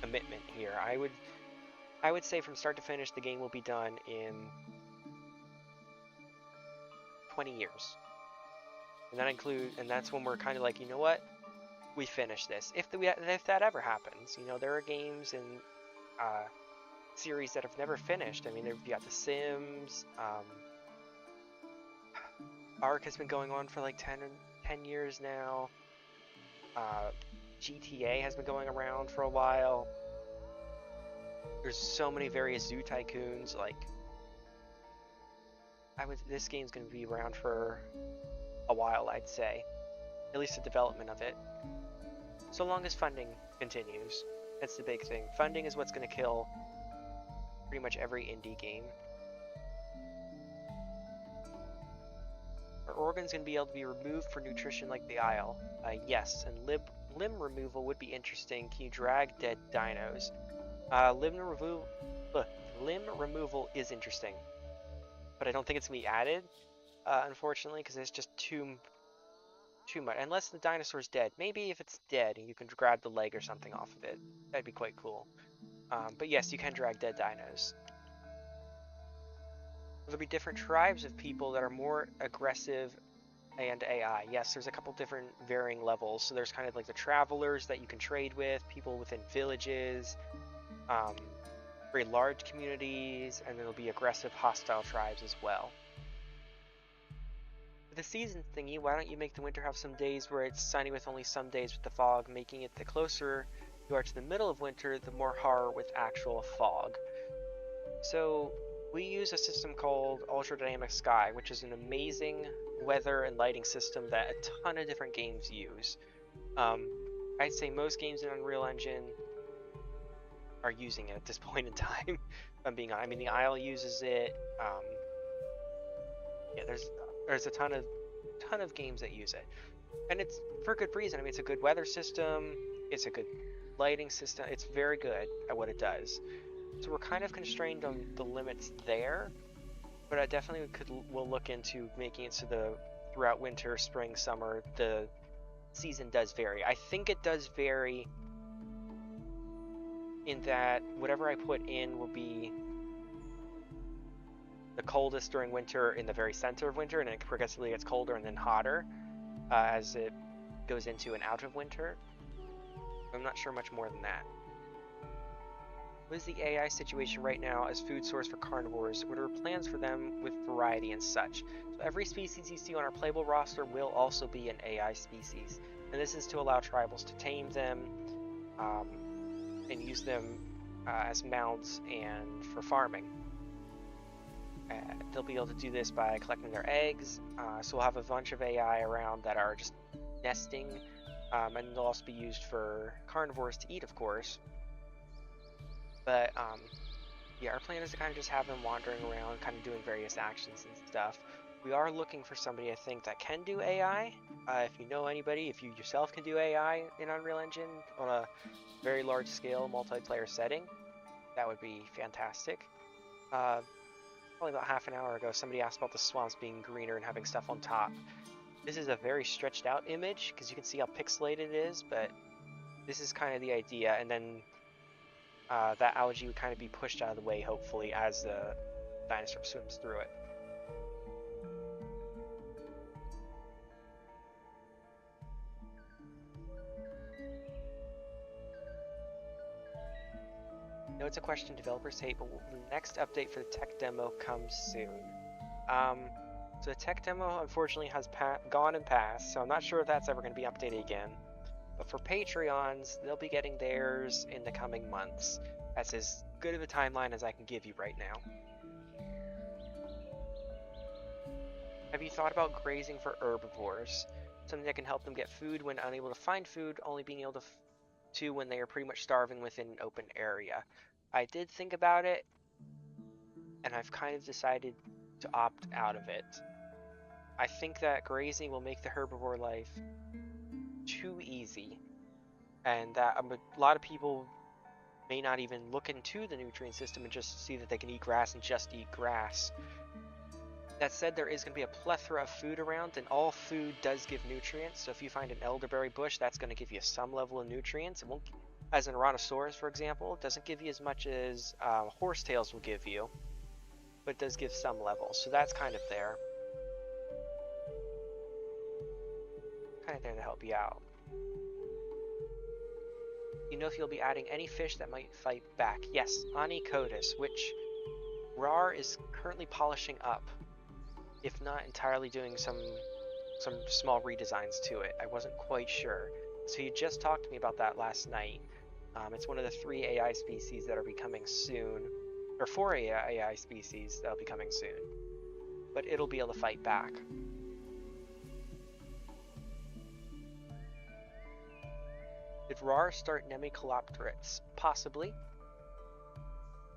commitment here. I would say from start to finish, the game will be done in 20 years. and that's when we're kind of like, you know what, we finish this. If that ever happens, you know, there are games and series that have never finished. I mean, you got The Sims. Ark has been going on for like 10 years now. GTA has been going around for a while. There's so many various zoo tycoons. Like, this game's going to be around for a while, I'd say. At least the development of it. So long as funding continues. That's the big thing. Funding is what's going to kill pretty much every indie game. Are organs going to be able to be removed for nutrition like the Isle? Yes, and limb removal would be interesting. Can you drag dead dinos? Limb removal is interesting, but I don't think it's going to be added, unfortunately, because it's just too much. Unless the dinosaur's dead. Maybe if it's dead, you can grab the leg or something off of it. That'd be quite cool. But yes, you can drag dead dinos. There'll be different tribes of people that are more aggressive and AI. Yes, there's a couple different varying levels. So there's kind of like the travelers that you can trade with, people within villages, very large communities, and then there'll be aggressive hostile tribes as well. For the season thingy, why don't you make the winter have some days where it's sunny with only some days with the fog, making it the closer you are to the middle of winter, the more horror with actual fog. So we use a system called Ultra Dynamic Sky, which is an amazing weather and lighting system that a ton of different games use. I'd say most games in Unreal Engine are using it at this point in time. If I'm being honest. I mean, the Isle uses it. Yeah, there's a ton of games that use it, and it's for good reason. I mean, it's a good weather system. It's a good lighting system. It's very good at what it does. So we're kind of constrained on the limits there, but I definitely will look into making it so throughout winter, spring, summer, the season does vary. I think it does vary in that whatever I put in will be the coldest during winter in the very center of winter, and it progressively gets colder and then hotter as it goes into and out of winter. I'm not sure much more than that. What is the AI situation right now as food source for carnivores? What are plans for them with variety and such? So every species you see on our playable roster will also be an AI species, and this is to allow tribals to tame them and use them as mounts and for farming. They'll be able to do this by collecting their eggs, so we'll have a bunch of AI around that are just nesting, and they'll also be used for carnivores to eat, of course. But yeah, our plan is to kind of just have them wandering around, kind of doing various actions and stuff. We are looking for somebody, I think, that can do AI. If you know anybody, if you yourself can do AI in Unreal Engine on a very large scale multiplayer setting, that would be fantastic. Probably about half an hour ago, somebody asked about the swamps being greener and having stuff on top. This is a very stretched out image because you can see how pixelated it is, but this is kind of the idea, and then that algae would kind of be pushed out of the way, hopefully, as the dinosaur swims through it. I know it's a question developers hate, but the next update for the tech demo comes soon. So the tech demo, unfortunately, has gone and passed, so I'm not sure if that's ever going to be updated again. But for Patreons, they'll be getting theirs in the coming months. That's as good of a timeline as I can give you right now. Have you thought about grazing for herbivores? Something that can help them get food when unable to find food, only being able to when they are pretty much starving within an open area. I did think about it, and I've kind of decided to opt out of it. I think that grazing will make the herbivore life too easy, and that a lot of people may not even look into the nutrient system and just see that they can eat grass and just eat grass. That said, there is going to be a plethora of food around, and all food does give nutrients. So if you find an elderberry bush, that's going to give you some level of nutrients. It won't, as an Tyrannosaurus, for example, it doesn't give you as much as horsetails will give you, but it does give some level. So that's kind of there. kind of there to help you out. You know if you'll be adding any fish that might fight back? Yes, Onychodus, which Rar is currently polishing up, if not entirely doing some small redesigns to it. I wasn't quite sure. So you just talked to me about that last night. It's one of the 3 AI species that are becoming soon, or 4 AI species that'll be coming soon. But it'll be able to fight back. Did Rar start Nemicolopterids? Possibly.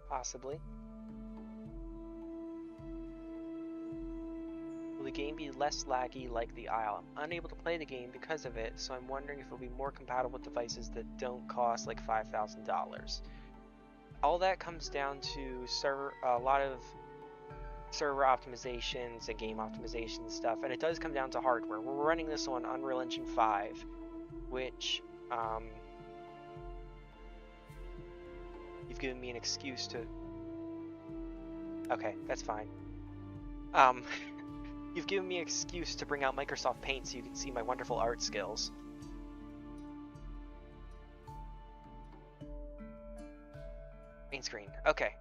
Possibly. Will the game be less laggy like the Isle? I'm unable to play the game because of it, so I'm wondering if it'll be more compatible with devices that don't cost like $5,000. All that comes down to a lot of server optimizations and game optimization stuff, and it does come down to hardware. We're running this on Unreal Engine 5, which you've given me an excuse to... Okay, that's fine. You've given me an excuse to bring out Microsoft Paint so you can see my wonderful art skills. Main screen, okay.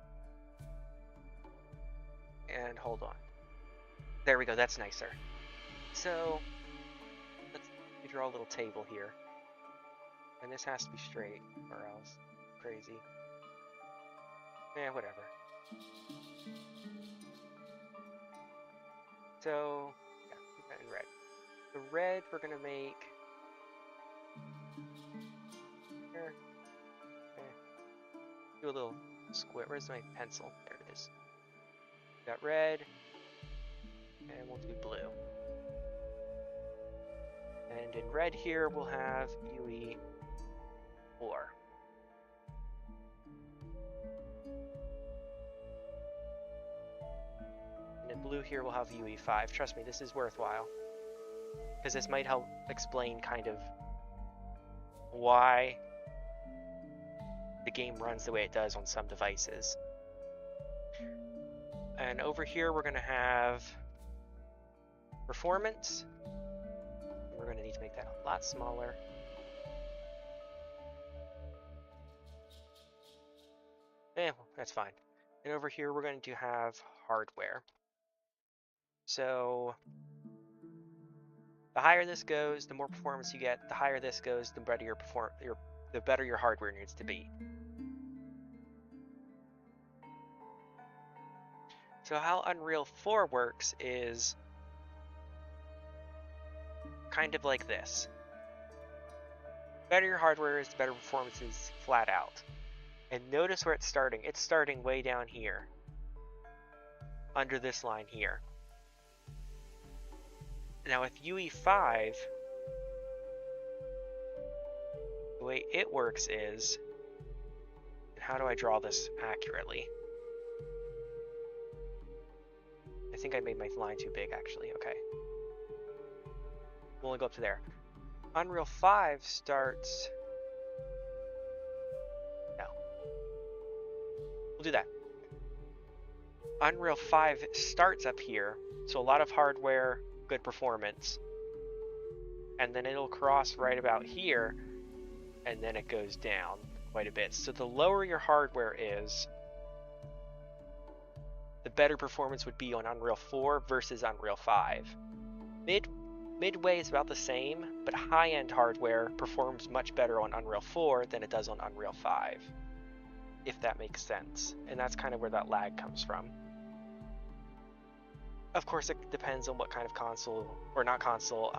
And hold on. There we go, that's nicer. So, let me draw a little table here. And this has to be straight, or else crazy. Whatever. So, yeah, keep that in red. The red we're gonna make here. Do a little square. Where's my pencil? There it is. Got red, and we'll do blue. And in red here we'll have UE4. And in blue here we'll have UE5. Trust me, this is worthwhile. Because this might help explain kind of why the game runs the way it does on some devices. And over here we're going to have performance. We're going to need to make that a lot smaller. That's fine. And over here we're going to have hardware. So the higher this goes, the more performance you get. The higher this goes, the better your hardware needs to be. So how Unreal 4 works is kind of like this. The better your hardware is, the better performance is flat out. And notice where it's starting. It's starting way down here. Under this line here. Now with UE5, the way it works is, how do I draw this accurately? I think I made my line too big actually, okay. We'll only go up to there. Unreal 5 starts, no. We'll do that. Unreal 5 starts up here, so a lot of hardware, good performance. And then it'll cross right about here, and then it goes down quite a bit. So the lower your hardware is, the better performance would be on Unreal 4 versus Unreal 5. Midway is about the same, but high-end hardware performs much better on Unreal 4 than it does on Unreal 5, if that makes sense. And that's kind of where that lag comes from. Of course, it depends on what kind of console, or not console,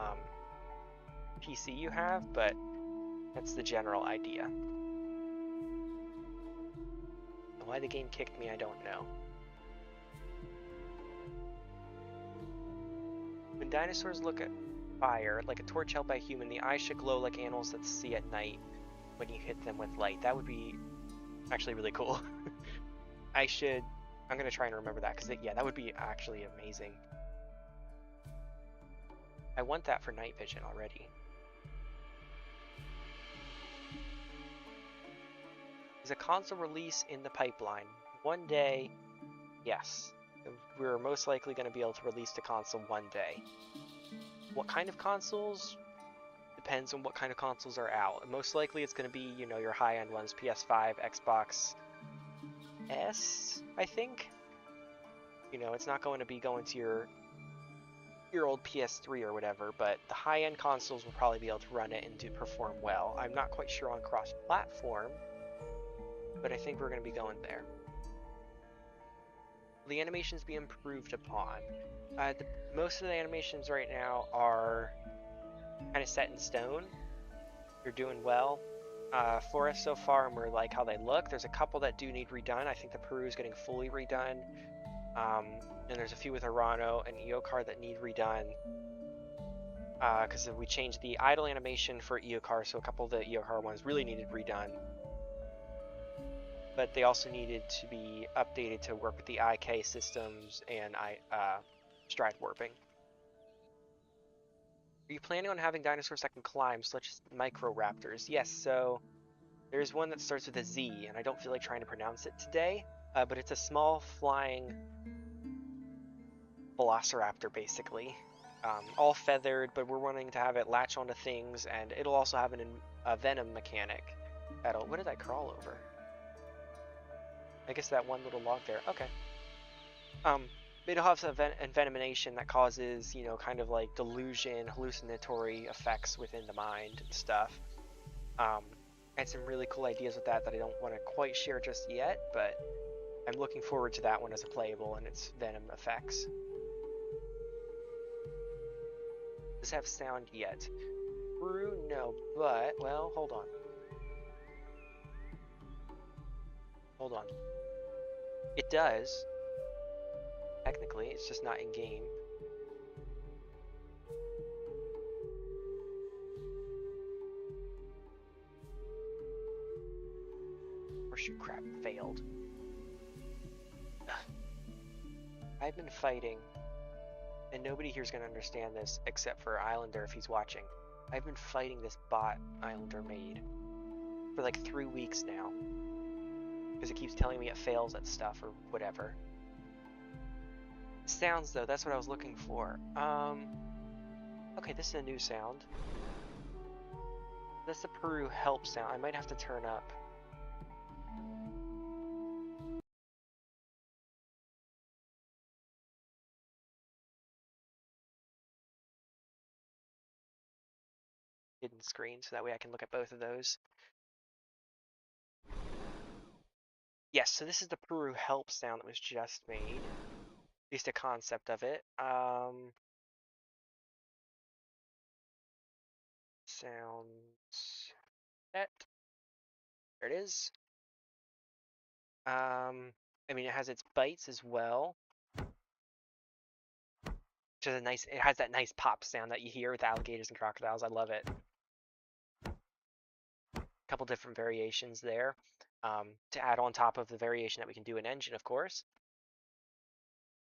PC you have, but that's the general idea. Why the game kicked me, I don't know. When dinosaurs look at fire, like a torch held by a human, the eyes should glow like animals that see at night when you hit them with light. That would be actually really cool. I'm going to try and remember that, because yeah, that would be actually amazing. I want that for night vision already. Is a console release in the pipeline? One day, yes. We're most likely going to be able to release the console one day. What kind of consoles? depends on what kind of consoles are out. Most likely it's going to be, you know, your high-end ones, PS5, Xbox S, I think. You know, it's not going to be going to your old PS3 or whatever, but the high-end consoles will probably be able to run it and do perform well. I'm not quite sure on cross-platform, but I think we're going to be going there. The animations be improved upon. Most of the animations right now are kind of set in stone. You're doing well. Forest so far, and we're like how they look. There's a couple that do need redone. I think the Peru is getting fully redone. And there's a few with Arano and Eokar that need redone. Because we changed the idle animation for Eokar, so a couple of the Eokar ones really needed redone. But they also needed to be updated to work with the IK systems and stride warping. Are you planning on having dinosaurs that can climb, such as Microraptors? Yes, so there's one that starts with a Z, and I don't feel like trying to pronounce it today, but it's a small flying velociraptor, basically. All feathered, but we're wanting to have it latch onto things, and it'll also have a venom mechanic. What did I crawl over? I guess that one little log there. Okay. It'll have some envenomation that causes, you know, kind of like delusion, hallucinatory effects within the mind and stuff. And some really cool ideas with that I don't want to quite share just yet, but I'm looking forward to that one as a playable and its venom effects. Does it have sound yet? Brew, no, but, well, hold on. Hold on. It does. Technically, it's just not in game. Horseshoe crap failed. I've been fighting, and nobody here's gonna understand this except for Islander if he's watching. I've been fighting this bot Islander made for like 3 weeks now. Because it keeps telling me it fails at stuff or whatever. Sounds though, that's what I was looking for. Okay, this is a new sound. That's the Peru help sound. I might have to turn up. Hidden screen so that way I can look at both of those. Yes, so this is the Peru help sound that was just made. At least a concept of it. Sounds set. There it is. I mean, it has its bites as well. Which is it has that nice pop sound that you hear with alligators and crocodiles. I love it. A couple different variations there. To add on top of the variation that we can do in engine, of course.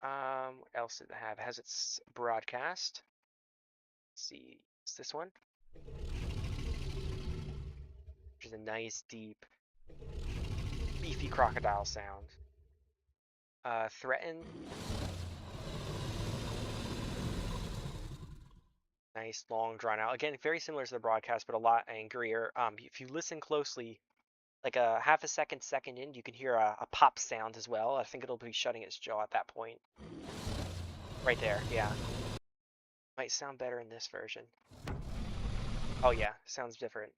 What else did it have? It has its broadcast. Let's see, it's this one. Which is a nice, deep, beefy crocodile sound. Threaten. Nice, long, drawn out. Again, very similar to the broadcast, but a lot angrier. If you listen closely, like a half a second in, you can hear a pop sound as well. I think it'll be shutting its jaw at that point. Right there, yeah. Might sound better in this version. Oh yeah, sounds different.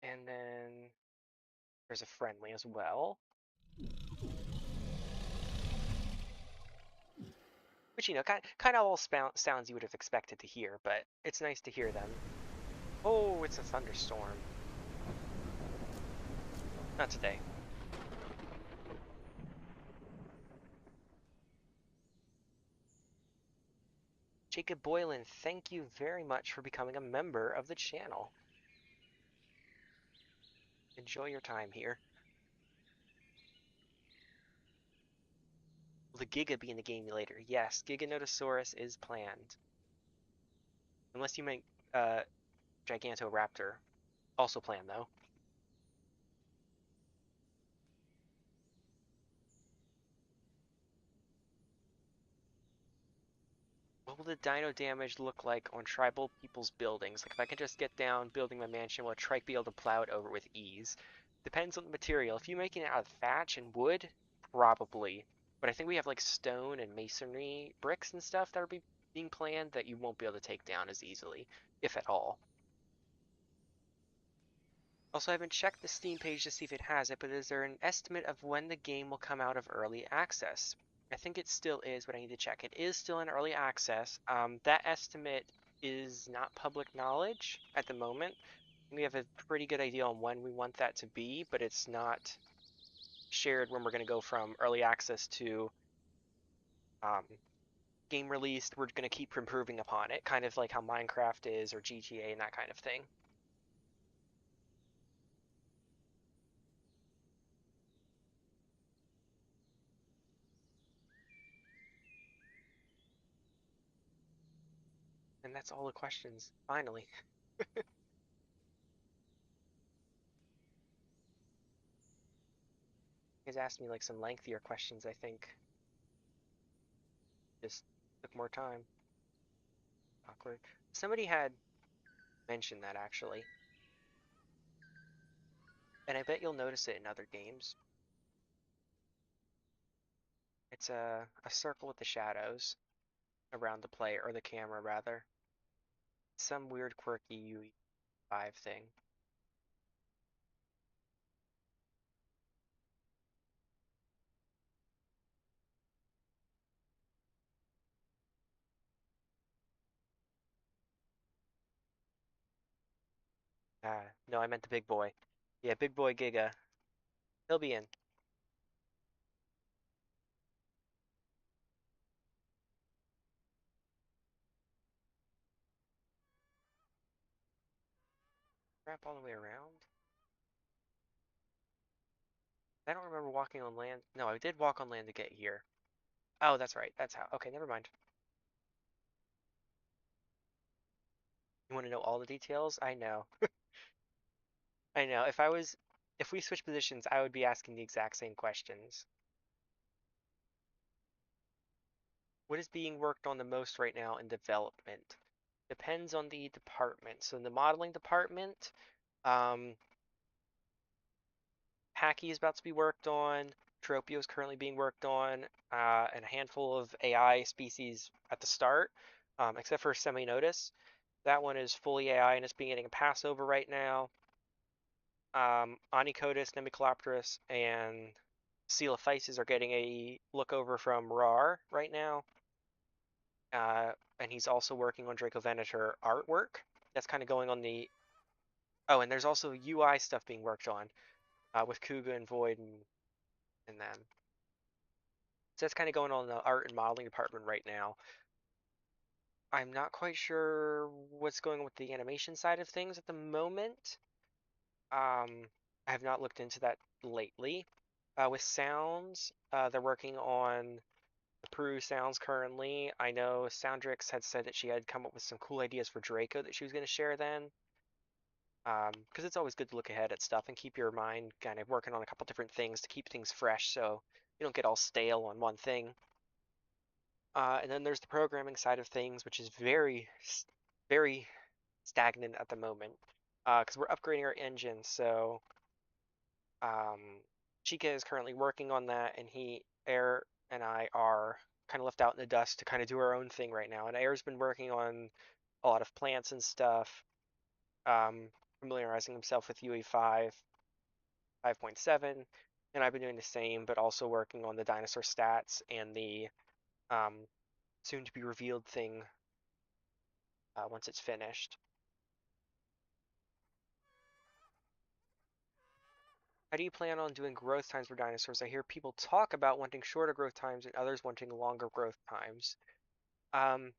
And then there's a friendly as well. Which, you know, kind of all sounds you would have expected to hear, but it's nice to hear them. Oh, it's a thunderstorm. Not today. Jacob Boylan, thank you very much for becoming a member of the channel. Enjoy your time here. Will the Giga be in the game later? Yes, Giganotosaurus is planned. Unless you make Gigantoraptor. Also planned, though. what will the dino damage look like on tribal people's buildings? Like if I can just get down building my mansion, will a trike be able to plow it over with ease? Depends on the material. If you're making it out of thatch and wood, probably. But I think we have like stone and masonry bricks and stuff that are being planned that you won't be able to take down as easily, if at all. Also, I haven't checked the Steam page to see if it has it, but is there an estimate of when the game will come out of early access? I think it still is, but I need to check. It is still in early access. That estimate is not public knowledge at the moment. We have a pretty good idea on when we want that to be, but it's not shared when we're going to go from early access to um, game released. We're going to keep improving upon it, kind of like how Minecraft is or GTA and that kind of thing. And that's all the questions, finally. You guys asked me like some lengthier questions, I think. Just took more time. Awkward. Somebody had mentioned that actually, and I bet you'll notice it in other games. It's a circle with the shadows around the player, or the camera rather. Some weird quirky UE5 thing. No, I meant the big boy. Yeah, big boy Giga. He'll be in. Wrap all the way around? I don't remember walking on land. No, I did walk on land to get here. Oh, that's right. That's how. Okay, never mind. You want to know all the details? I know. I know. If we switch positions, I would be asking the exact same questions. What is being worked on the most right now in development? Depends on the department. So in the modeling department, um, Hacky is about to be worked on. Tropio is currently being worked on, and a handful of AI species at the start, except for Semi-Notice. That one is fully AI and it's being getting a pass over right now. Onychodus, Nemiclopterus, and Coelophysis are getting a look over from RAR right now. And he's also working on Dracovenator artwork. That's kind of going on the. Oh, and there's also UI stuff being worked on with Kuga and Void and them. So that's kind of going on in the art and modeling department right now. I'm not quite sure what's going on with the animation side of things at the moment. I have not looked into that lately. With sounds, they're working on the Peru sounds currently. I know Soundrix had said that she had come up with some cool ideas for Draco that she was going to share then. Because it's always good to look ahead at stuff and keep your mind kind of working on a couple different things to keep things fresh so you don't get all stale on one thing. And then there's the programming side of things, which is very stagnant at the moment because we're upgrading our engine. So um, Chica is currently working on that, and Air, and I are kind of left out in the dust to kind of do our own thing right now. And Air's been working on a lot of plants and stuff, familiarizing himself with UE5, 5.7, and I've been doing the same, but also working on the dinosaur stats and the um, soon to be revealed thing once it's finished. How do you plan on doing growth times for dinosaurs? I hear people talk about wanting shorter growth times and others wanting longer growth times. Um,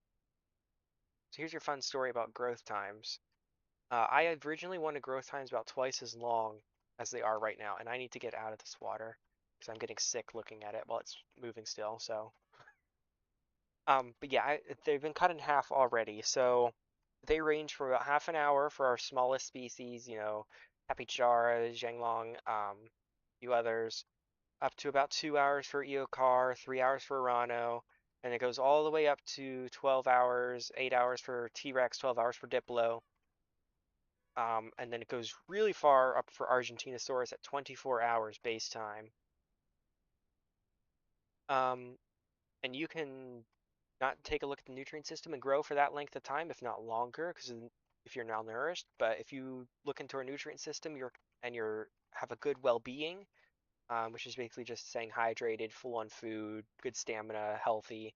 so here's your fun story about growth times. I originally wanted growth times about twice as long as they are right now, and I need to get out of this water because I'm getting sick looking at it while it's moving still. So, but yeah, they've been cut in half already. So they range from about half an hour for our smallest species, Capychara, Zhenglong, a few others, up to about 2 hours for Eokar, 3 hours for Rano, And it goes all the way up to 12 hours, 8 hours for T-Rex, 12 hours for Diplo. And then it goes really far up for Argentinosaurus at 24 hours base time. And you can not take a look at the nutrient system and grow for that length of time, if not longer, because if you're malnourished. But if you look into our nutrient system, you're have a good well-being, which is basically just saying hydrated, full on food, good stamina, healthy.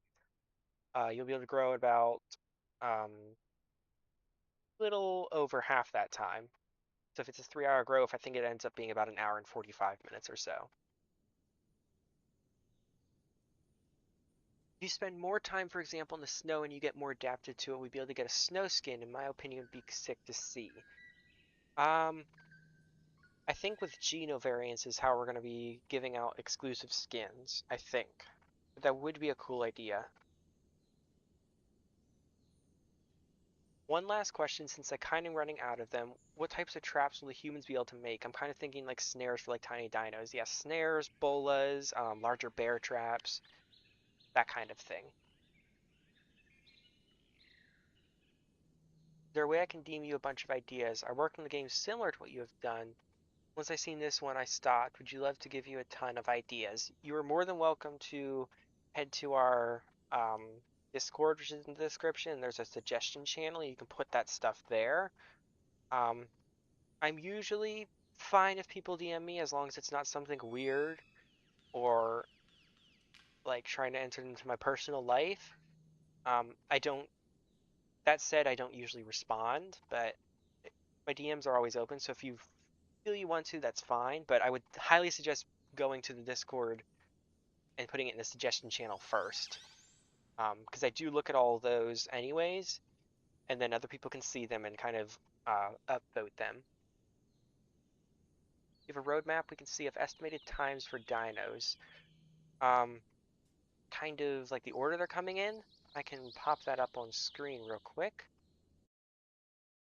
You'll be able to grow at about little over half that time. So if it's a 3-hour growth, I think it ends up being about an hour and 45 minutes or so. If you spend more time, for example, in the snow and you get more adapted to it, we'd be able to get a snow skin. In my opinion, would be sick to see. I think with geno variants is how we're going to be giving out exclusive skins, I think. But that would be a cool idea. One last question, since I'm kind of running out of them. What types of traps will the humans be able to make? I'm kind of thinking like snares for like tiny dinos. Yeah, snares, bolas, larger bear traps, that kind of thing. Is there a way I can DM you a bunch of ideas? I work on the game similar to what you have done. Once I seen this one, I stopped. Would you love to give you a ton of ideas? You are more than welcome to head to our Discord, which is in the description. There's a suggestion channel. You can put that stuff there. Um, I'm usually fine if people DM me as long as it's not something weird or like trying to enter into my personal life. I don't. That said, I don't usually respond, but my DMs are always open. So if you feel you want to, that's fine. But I would highly suggest going to the Discord and putting it in the suggestion channel first, because I do look at all those anyways, and then other people can see them and kind of upvote them. We have a roadmap. We can see of estimated times for dinos. Kind of like the order they're coming in. I can pop that up on screen real quick.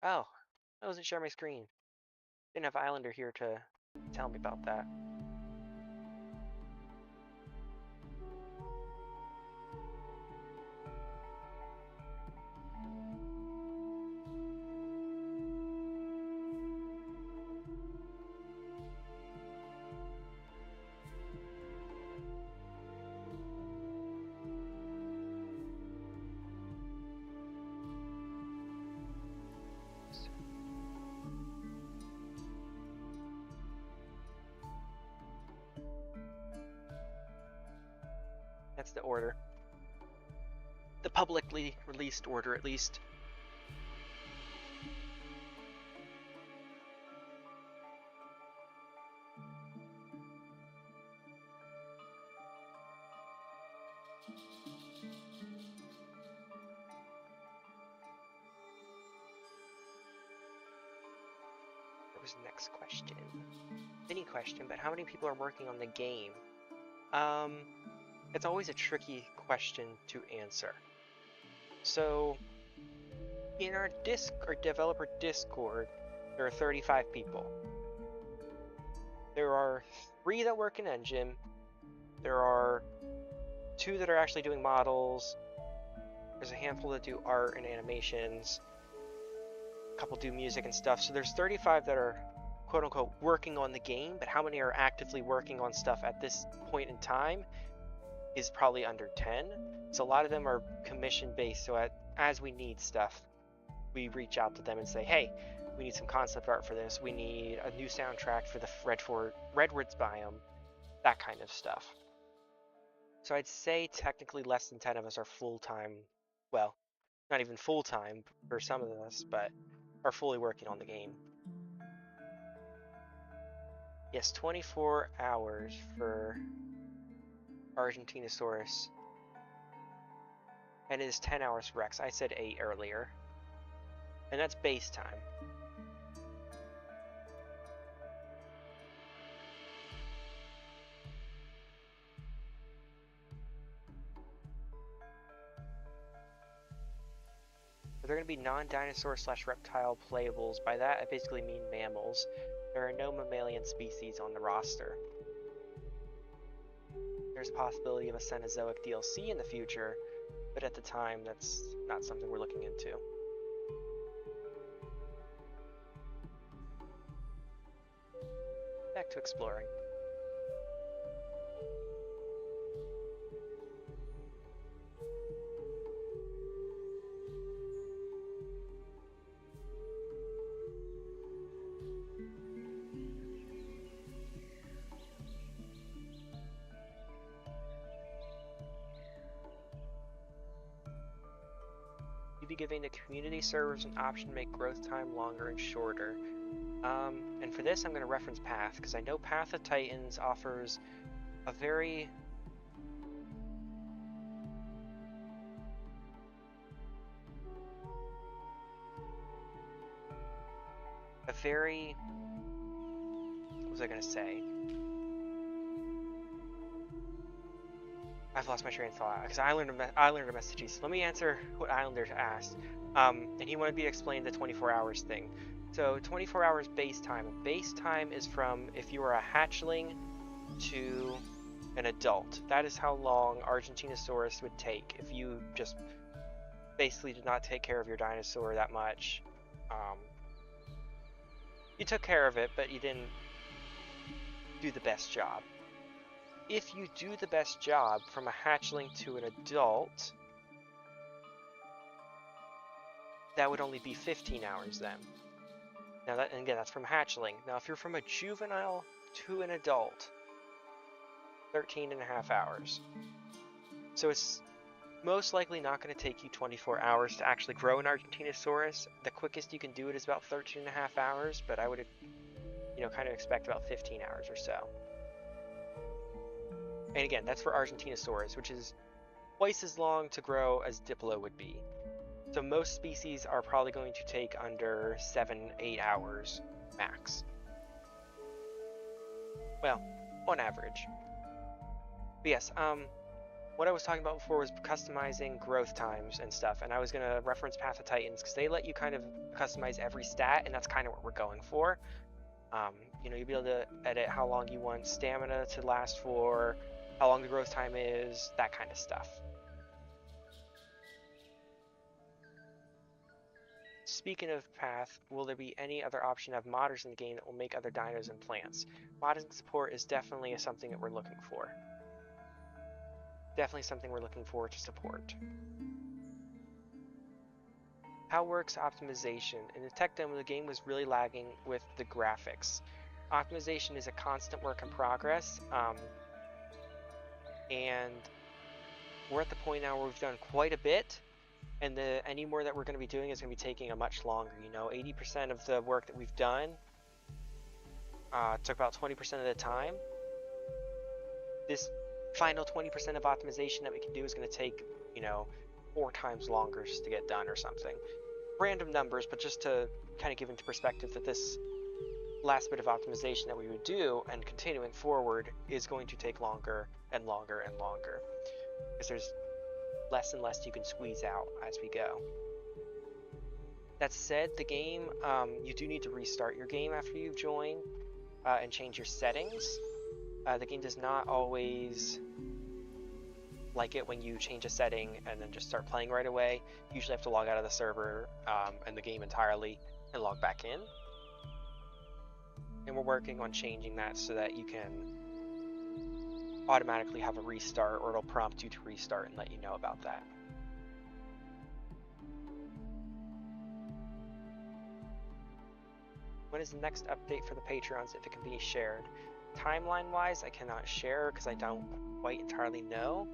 Oh, I wasn't sharing my screen. Didn't have Islander here to tell me about that. That's the order. The publicly released order, at least. What was the next question? Any question, but how many people are working on the game? It's always a tricky question to answer. So, in our developer Discord, there are 35 people. There are 3 that work in engine. There are 2 that are actually doing models. There's a handful that do art and animations. A couple do music and stuff. So there's 35 that are quote unquote working on the game, but how many are actively working on stuff at this point in time is probably under 10. So a lot of them are commission based. So as we need stuff, we reach out to them and say, hey, we need some concept art for this. We need a new soundtrack for the Redwoods biome, that kind of stuff. So I'd say technically less than 10 of us are full-time, well, not even full-time for some of us, but are fully working on the game. Yes, 24 hours for Argentinosaurus. And it is 10 hours for Rex. I said 8 earlier. And that's base time. They're going to be non-dinosaur/reptile playables. By that, I basically mean mammals. There are no mammalian species on the roster. There's a possibility of a Cenozoic DLC in the future, but at the time, that's not something we're looking into. Back to exploring. You'd be giving the community servers an option to make growth time longer and shorter. And for this, I'm going to reference Path, because I know Path of Titans offers a very... what was I going to say? I've lost my train of thought, because Islander messages. Let me answer what Islander asked. And he wanted me to explain the 24 hours thing. So 24 hours base time. Base time is from if you are a hatchling to an adult. That is how long Argentinosaurus would take if you just basically did not take care of your dinosaur that much. You took care of it, but you didn't do the best job. If you do the best job from a hatchling to an adult, that would only be 15 hours then. Now that, and again, that's from hatchling. Now if you're from a juvenile to an adult, 13.5 hours. So it's most likely not going to take you 24 hours to actually grow an Argentinosaurus. The quickest you can do it is about 13.5 hours, but I would, kind of expect about 15 hours or so. And again, that's for Argentinosaurus, which is twice as long to grow as Diplo would be. So most species are probably going to take under 7-8 hours max. Well, on average. But yes, what I was talking about before was customizing growth times and stuff, and I was going to reference Path of Titans because they let you kind of customize every stat, and that's kind of what we're going for. You'll be able to edit how long you want stamina to last for, how long the growth time is, that kind of stuff. Speaking of Path, will there be any other option of modders in the game that will make other dinos and plants? Modding support is definitely something that we're looking for. Definitely something we're looking for to support. How works optimization? In the tech demo, the game was really lagging with the graphics. Optimization is a constant work in progress, and we're at the point now where we've done quite a bit, and any more that we're going to be doing is going to be taking a much longer. 80% of the work that we've done took about 20% of the time. This final 20% of optimization that we can do is going to take, 4 times longer just to get done or something. Random numbers, but just to kind of give into perspective that this last bit of optimization that we would do and continuing forward is going to take longer and longer and longer, because there's less and less you can squeeze out as we go. That said, the game, you do need to restart your game after you've joined and change your settings. The game does not always like it when you change a setting and then just start playing right away. You usually have to log out of the server and the game entirely and log back in. And we're working on changing that so that you can automatically have a restart, or it'll prompt you to restart and let you know about that. When is the next update for the Patreons, if it can be shared? Timeline wise, I cannot share because I don't quite entirely know.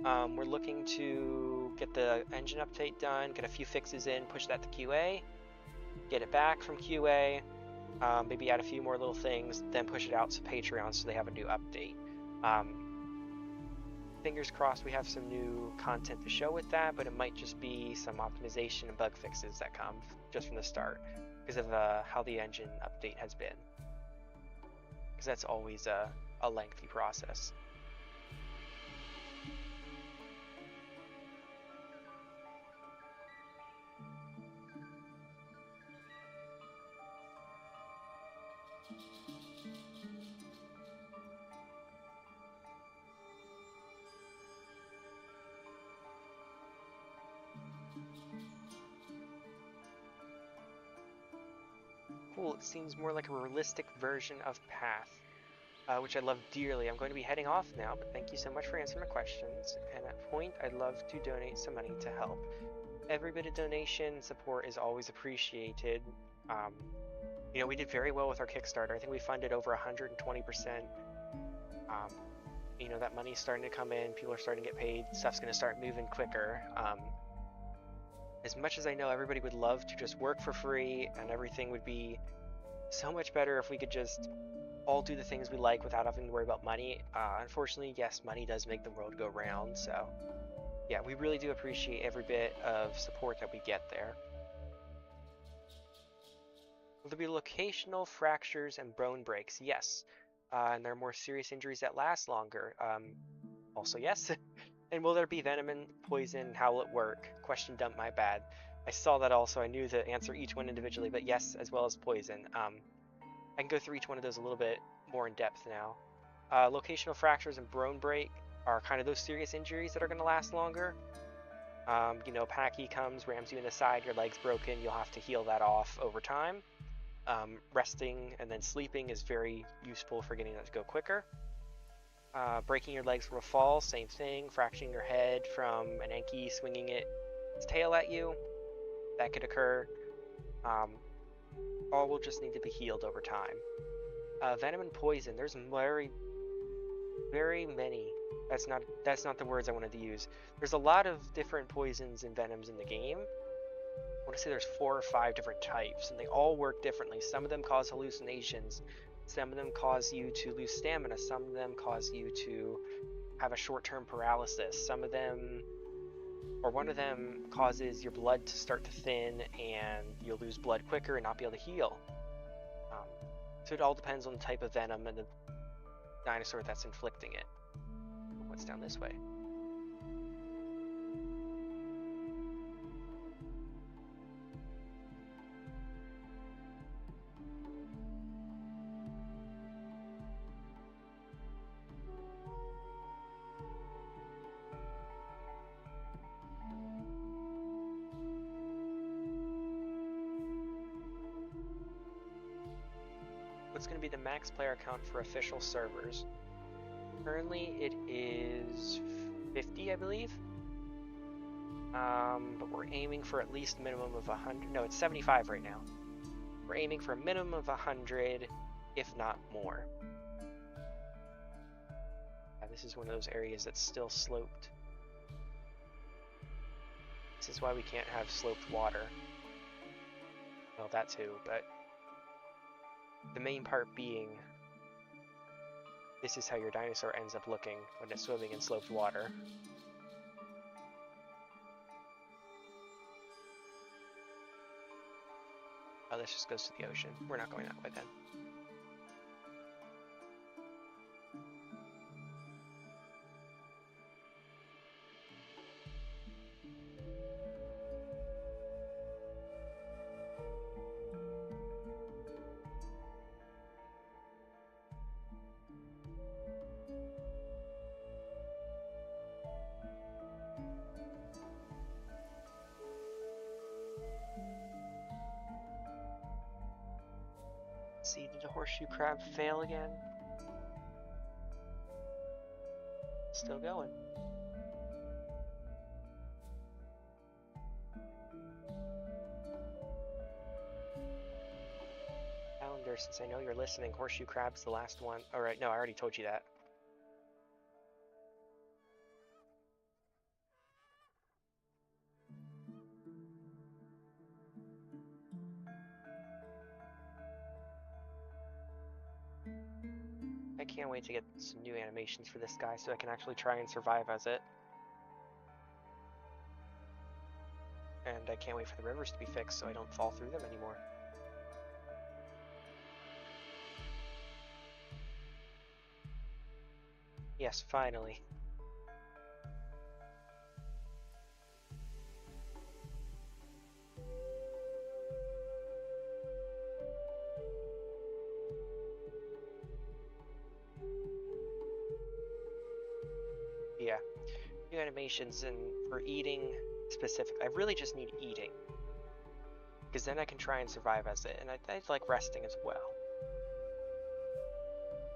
We're looking to get the engine update done, get a few fixes in, push that to QA, get it back from QA, maybe add a few more little things, then push it out to Patreon so they have a new update. Fingers crossed we have some new content to show with that, but it might just be some optimization and bug fixes that come just from the start because of how the engine update has been. Because that's always a lengthy process. cool. It seems more like a realistic version of Path, which I love dearly. I'm going to be heading off now, but thank you so much for answering my questions. And at point, I'd love to donate some money to help. Every bit of donation support is always appreciated. You know, we did very well with our Kickstarter. I think we funded over 120%. You know, that money's starting to come in. People are starting to get paid. Stuff's going to start moving quicker. As much as I know everybody would love to just work for free and everything would be so much better if we could just all do the things we like without having to worry about money. Unfortunately, yes, money does make the world go round. So yeah, we really do appreciate every bit of support that we get there. Will there be locational fractures and bone breaks? Yes. And there are more serious injuries that last longer. Also yes. And will there be venom and poison? How will it work? Question dump, my bad. I saw that also. I knew to answer each one individually, but yes, as well as poison. I can go through each one of those a little bit more in depth now. Locational fractures and bone break are kind of those serious injuries that are going to last longer. You know, Packy comes, rams you in the side, your leg's broken, you'll have to heal that off over time. Resting and then sleeping is very useful for getting that to go quicker. Breaking your legs from a fall, same thing. Fracturing your head from an Enki swinging its tail at you, that could occur. All will just need to be healed over time. Venom and poison, there's very, very many. That's not the words I wanted to use. There's a lot of different poisons and venoms in the game. I want to say there's 4 or 5 different types, and they all work differently. Some of them cause hallucinations. Some of them cause you to lose stamina. Some of them cause you to have a short-term paralysis. Some of them, or one of them, causes your blood to start to thin, and you'll lose blood quicker and not be able to heal. So it all depends on the type of venom and the dinosaur that's inflicting it. What's down this way? What's going to be the max player count for official servers? Currently it is 50, I believe. But we're aiming for at least a minimum of 100. No, it's 75 right now. We're aiming for a minimum of 100, if not more. This is one of those areas that's still sloped. This is why we can't have sloped water. Well, that too, but the main part being, this is how your dinosaur ends up looking when it's swimming in sloped water. Oh, this just goes to the ocean. We're not going that way then. See, did the horseshoe crab fail again? Still going. Calendar, since I know you're listening, horseshoe crab's the last one. Alright, no, I already told you that. I can't wait to get some new animations for this guy so I can actually try and survive as it. And I can't wait for the rivers to be fixed so I don't fall through them anymore. Yes, finally. Yeah, new animations and for eating specifically. I really just need eating. because then I can try and survive as it, and I like resting as well.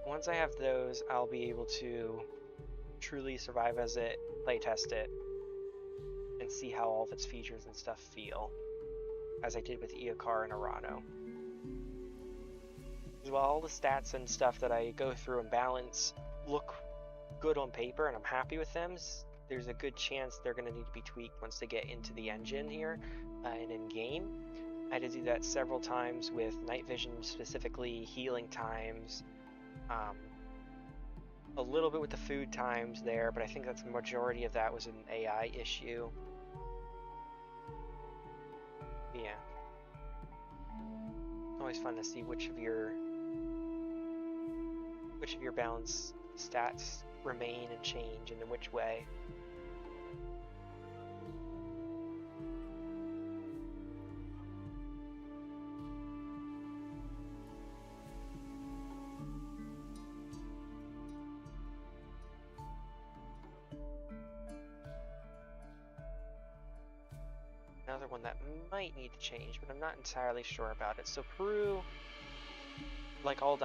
Once I have those, I'll be able to truly survive as it, playtest it, and see how all of its features and stuff feel, as I did with Eokar and Arano. As well, all the stats and stuff that I go through and balance look good on paper, and I'm happy with them. There's a good chance they're going to need to be tweaked once they get into the engine here and in-game. I had to do that several times with night vision, specifically healing times, a little bit with the food times there, but I think that's the majority of that was an AI issue. Yeah. Always fun to see which of your balance stats remain and change, and in which way. Another one that might need to change, but I'm not entirely sure about it. So Peru, like all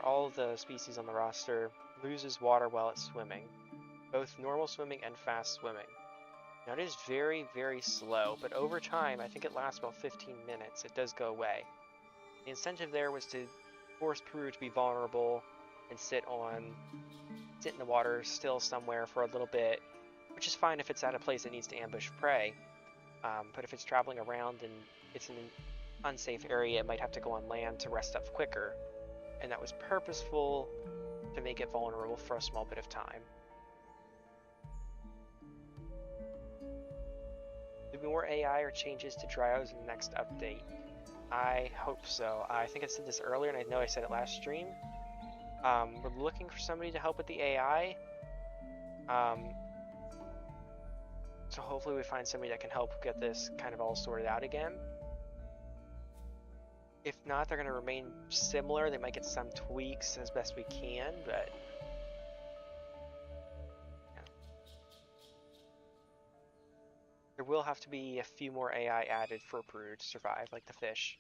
all the species on the roster, loses water while it's swimming, both normal swimming and fast swimming. Now it is very, very slow, but over time, I think it lasts about 15 minutes, it does go away. The incentive there was to force Peru to be vulnerable and sit in the water still somewhere for a little bit, which is fine if it's at a place that needs to ambush prey. But if it's traveling around and it's in an unsafe area, it might have to go on land to rest up quicker. And that was purposeful to make it vulnerable for a small bit of time. There'll be more AI or changes to Dryo's in the next update. I hope so. I think I said this earlier, and I know I said it last stream. We're looking for somebody to help with the AI. So hopefully we find somebody that can help get this kind of all sorted out again. If not, they're going to remain similar. They might get some tweaks as best we can, but yeah. There will have to be a few more AI added for Peru to survive, like the fish.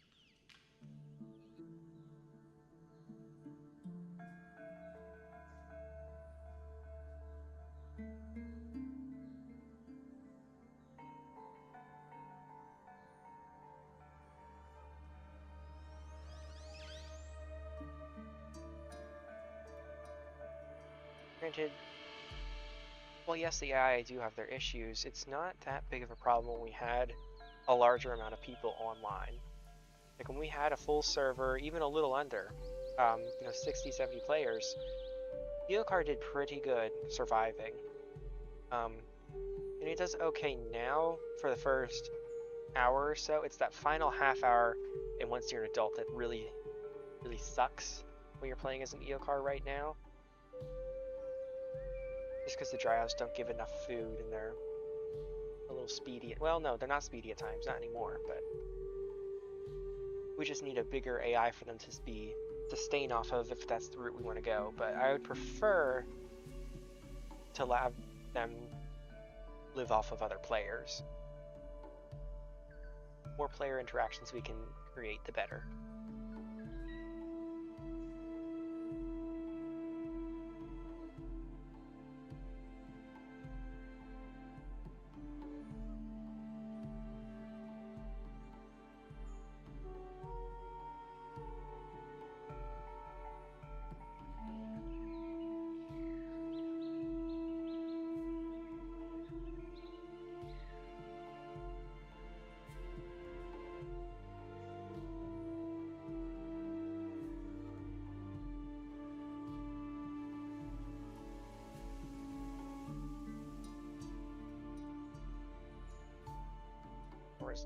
Granted, well, yes, the AI do have their issues. It's not that big of a problem when we had a larger amount of people online. Like when we had a full server, even a little under, 60, 70 players, Eokar did pretty good surviving. And it does okay now for the first hour or so. It's that final half hour, and once you're an adult, that really, really sucks when you're playing as an Eokar right now. Just because the Dryo's don't give enough food and they're a little speedy. Well, no, they're not speedy at times, not anymore, but we just need a bigger AI for them to be sustain off of if that's the route we want to go. But I would prefer to have them live off of other players. The more player interactions we can create, the better.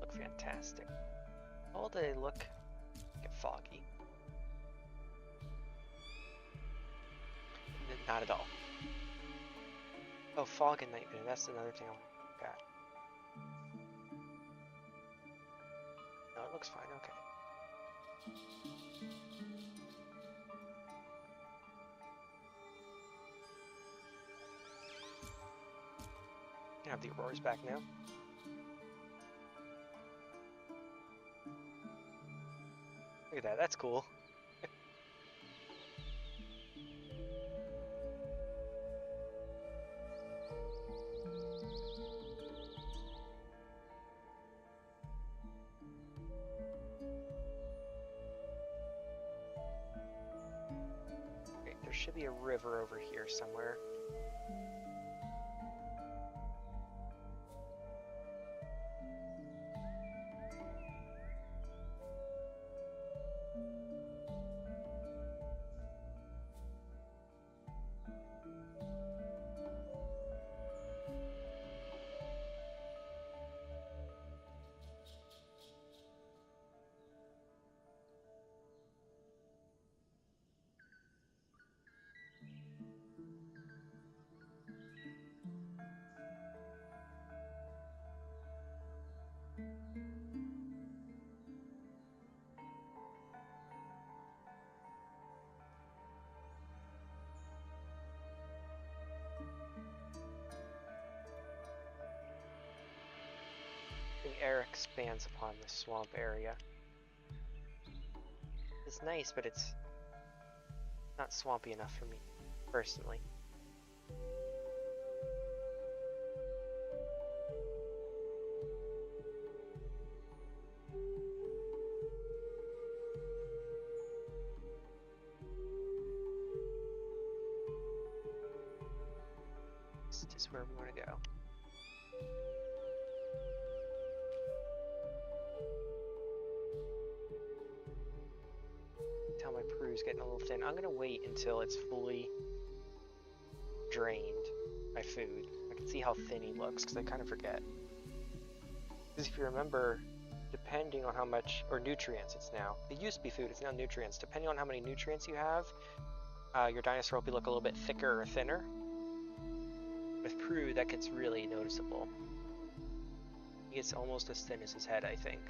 Look fantastic. All they look get foggy. Not at all. Oh, fog and night vision. That's another thing I got. No, it looks fine. Okay. You have the Auroras back now. Look at that, that's cool. Okay, there should be a river over here somewhere. The air expands upon the swamp area. It's nice, but it's not swampy enough for me, personally. This is where we want to go. Tell my Peru's getting a little thin. I'm gonna wait until it's fully drained by food. I can see how thin he looks because I kind of forget. Because if you remember, depending on how much, or nutrients it's now. It used to be food, it's now nutrients. Depending on how many nutrients you have, your dinosaur will look a little bit thicker or thinner. With Peru, that gets really noticeable. He gets almost as thin as his head, I think.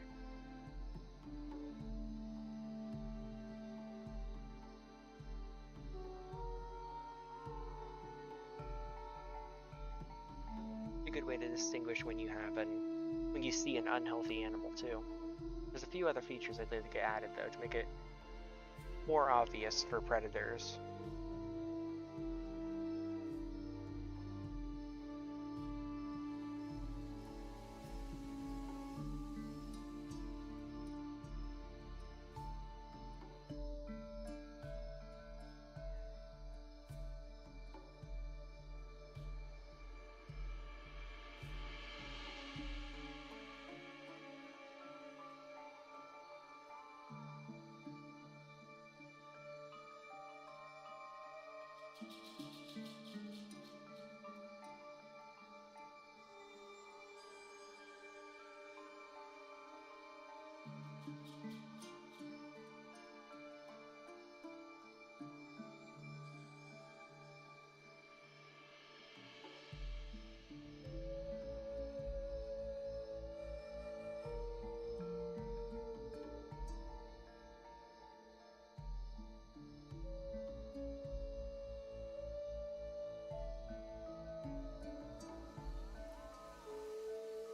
A good way to distinguish when you have when you see an unhealthy animal too. There's a few other features I'd like to get added though to make it more obvious for predators.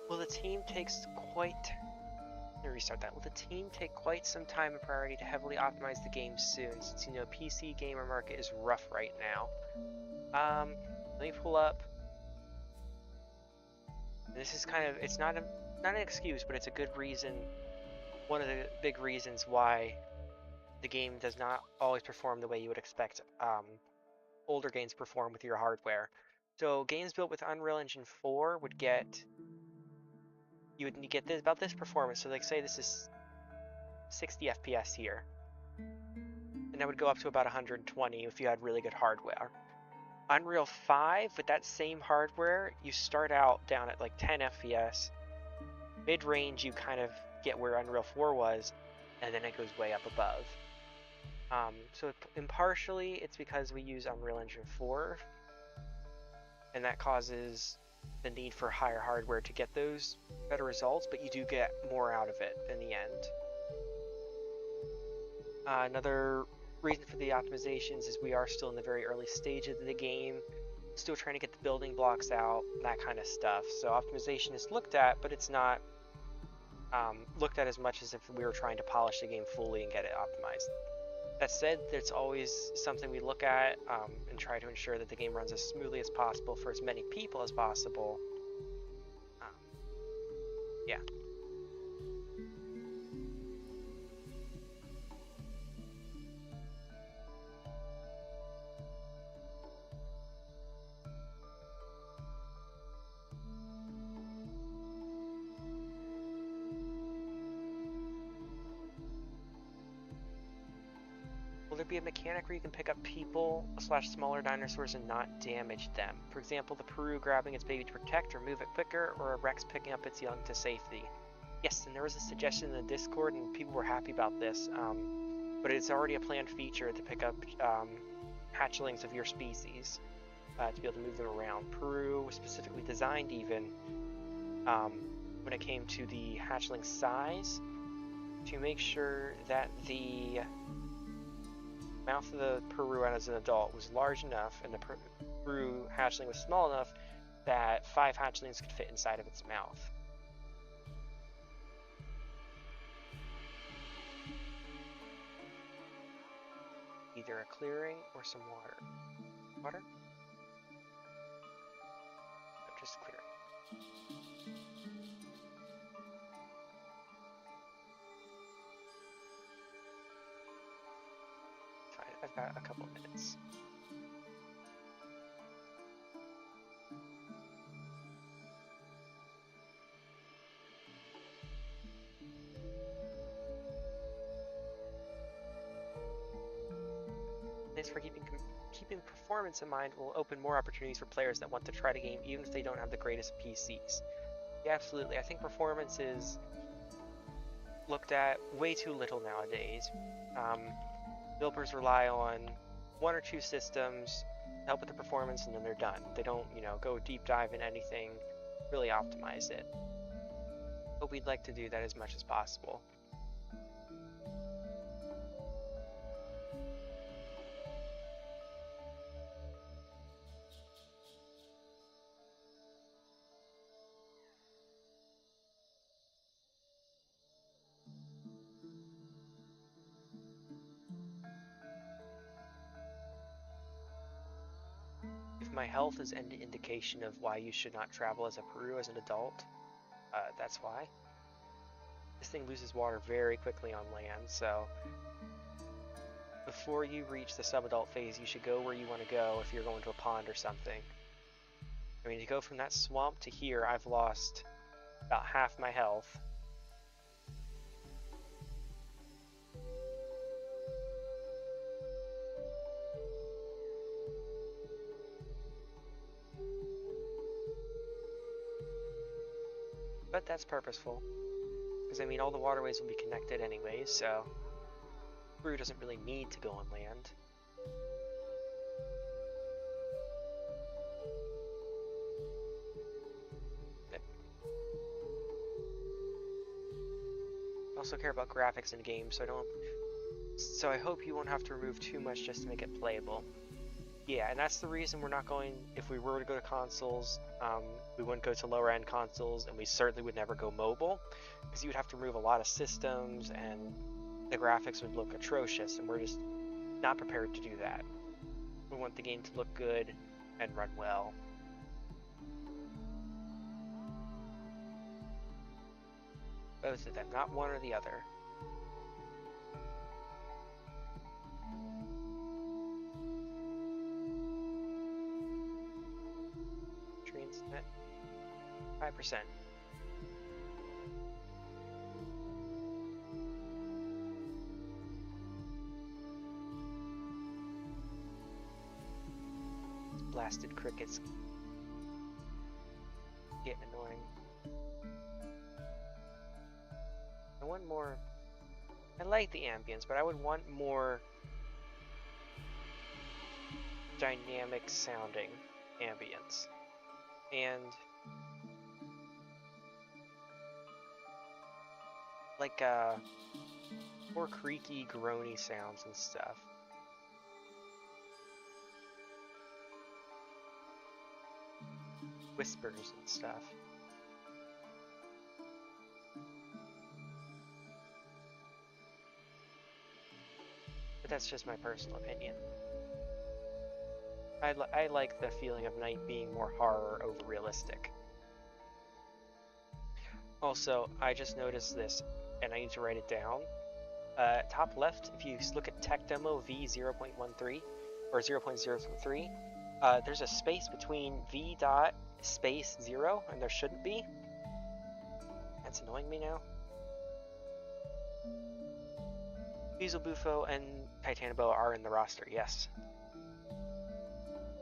Will the team takes quite... Let me restart that. Will the team take quite some time and priority to heavily optimize the game soon, since you know PC gamer market is rough right now? Let me pull up. This is kind of, it's not an excuse, but it's a good reason. One of the big reasons why the game does not always perform the way you would expect older games perform with your hardware. So games built with Unreal Engine 4 would get, you would get this, about this performance. So like say this is 60 FPS here, and that would go up to about 120 if you had really good hardware. Unreal 5, with that same hardware, you start out down at like 10 FPS. Mid-range, you kind of get where Unreal 4 was, and then it goes way up above. So impartially, it's because we use Unreal Engine 4, and that causes the need for higher hardware to get those better results, but you do get more out of it in the end. Another reason for the optimizations is we are still in the very early stages of the game, still trying to get the building blocks out, that kind of stuff. So optimization is looked at, but it's not looked at as much as if we were trying to polish the game fully and get it optimized. That said, it's always something we look at and try to ensure that the game runs as smoothly as possible for as many people as possible. Yeah. Will there be a mechanic where you can pick up people / smaller dinosaurs and not damage them? For example, the Peru grabbing its baby to protect or move it quicker, or a Rex picking up its young to safety. Yes, and there was a suggestion in the Discord, and people were happy about this, but it's already a planned feature to pick up hatchlings of your species to be able to move them around. Peru was specifically designed even when it came to the hatchling size to make sure that the mouth of the Peru as an adult was large enough and the Peru hatchling was small enough that 5 hatchlings could fit inside of its mouth. Either a clearing or some water. Water? No, just clearing. Fine, I've got a couple of minutes. Thanks for keeping performance in mind. Will open more opportunities for players that want to try the game even if they don't have the greatest PCs. Yeah, absolutely. I think performance is looked at way too little nowadays. Developers rely on 1 or 2 systems to help with the performance and then they're done. They don't, go deep dive in anything, really optimize it. But we'd like to do that as much as possible. My health is an indication of why you should not travel as a Peru as an adult. That's why. This thing loses water very quickly on land, so before you reach the subadult phase, you should go where you want to go if you're going to a pond or something. I mean, to go from that swamp to here, I've lost about half my health. But that's purposeful, because I mean all the waterways will be connected anyways, so Peru doesn't really need to go on land. I also care about graphics in games, so I hope you won't have to remove too much just to make it playable. Yeah, and that's the reason we're not going, if we were to go to consoles, we wouldn't go to lower end consoles, and we certainly would never go mobile, because you would have to remove a lot of systems, and the graphics would look atrocious, and we're just not prepared to do that. We want the game to look good and run well. Both of them, not one or the other. Net 5%. Blasted crickets getting annoying. I want more. I like the ambience, but I would want more dynamic sounding ambience. And like more creaky, groany sounds and stuff. Whispers and stuff. that's just my personal opinion. I like the feeling of night being more horror over realistic. Also, I just noticed this, and I need to write it down. Top left, if you look at tech demo v0.13 or 0.03, there's a space between v dot space 0, and there shouldn't be. That's annoying me now. Weasel Bufo and Titanoboa are in the roster, yes.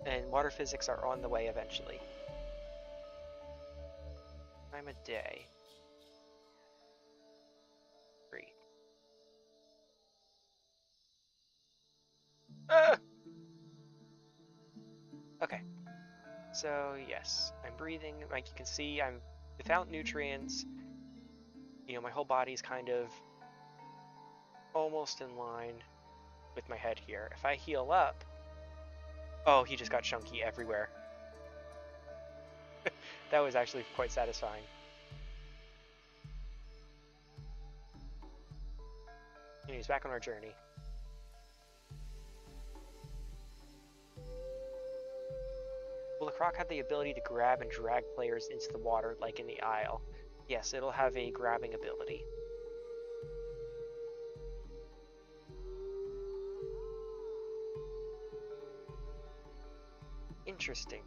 And water physics are on the way eventually. Time of day. 3. Okay. So yes, I'm breathing. Like you can see, I'm without nutrients. You know, my whole body's kind of almost in line with my head here. If I heal up, oh, he just got chunky everywhere. That was actually quite satisfying. And he's back on our journey. Will the croc have the ability to grab and drag players into the water like in the Isle? Yes, it'll have a grabbing ability. Interesting.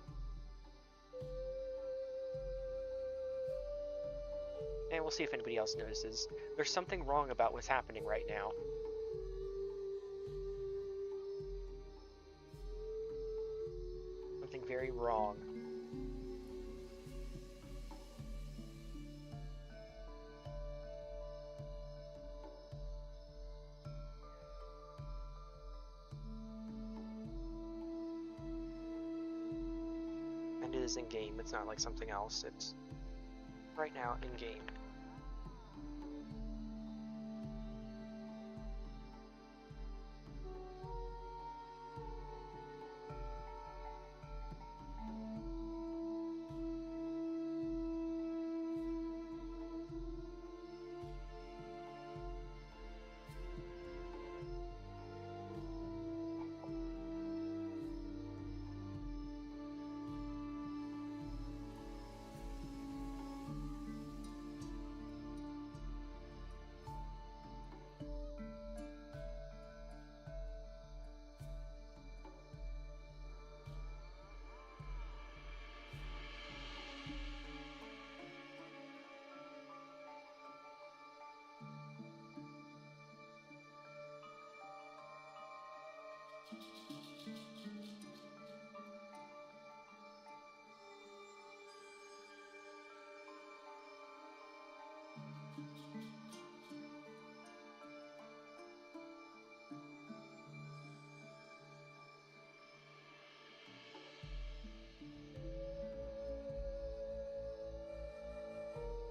And we'll see if anybody else notices. There's something wrong about what's happening right now. Something very wrong. And it is in-game, it's not like something else, it's right now in-game.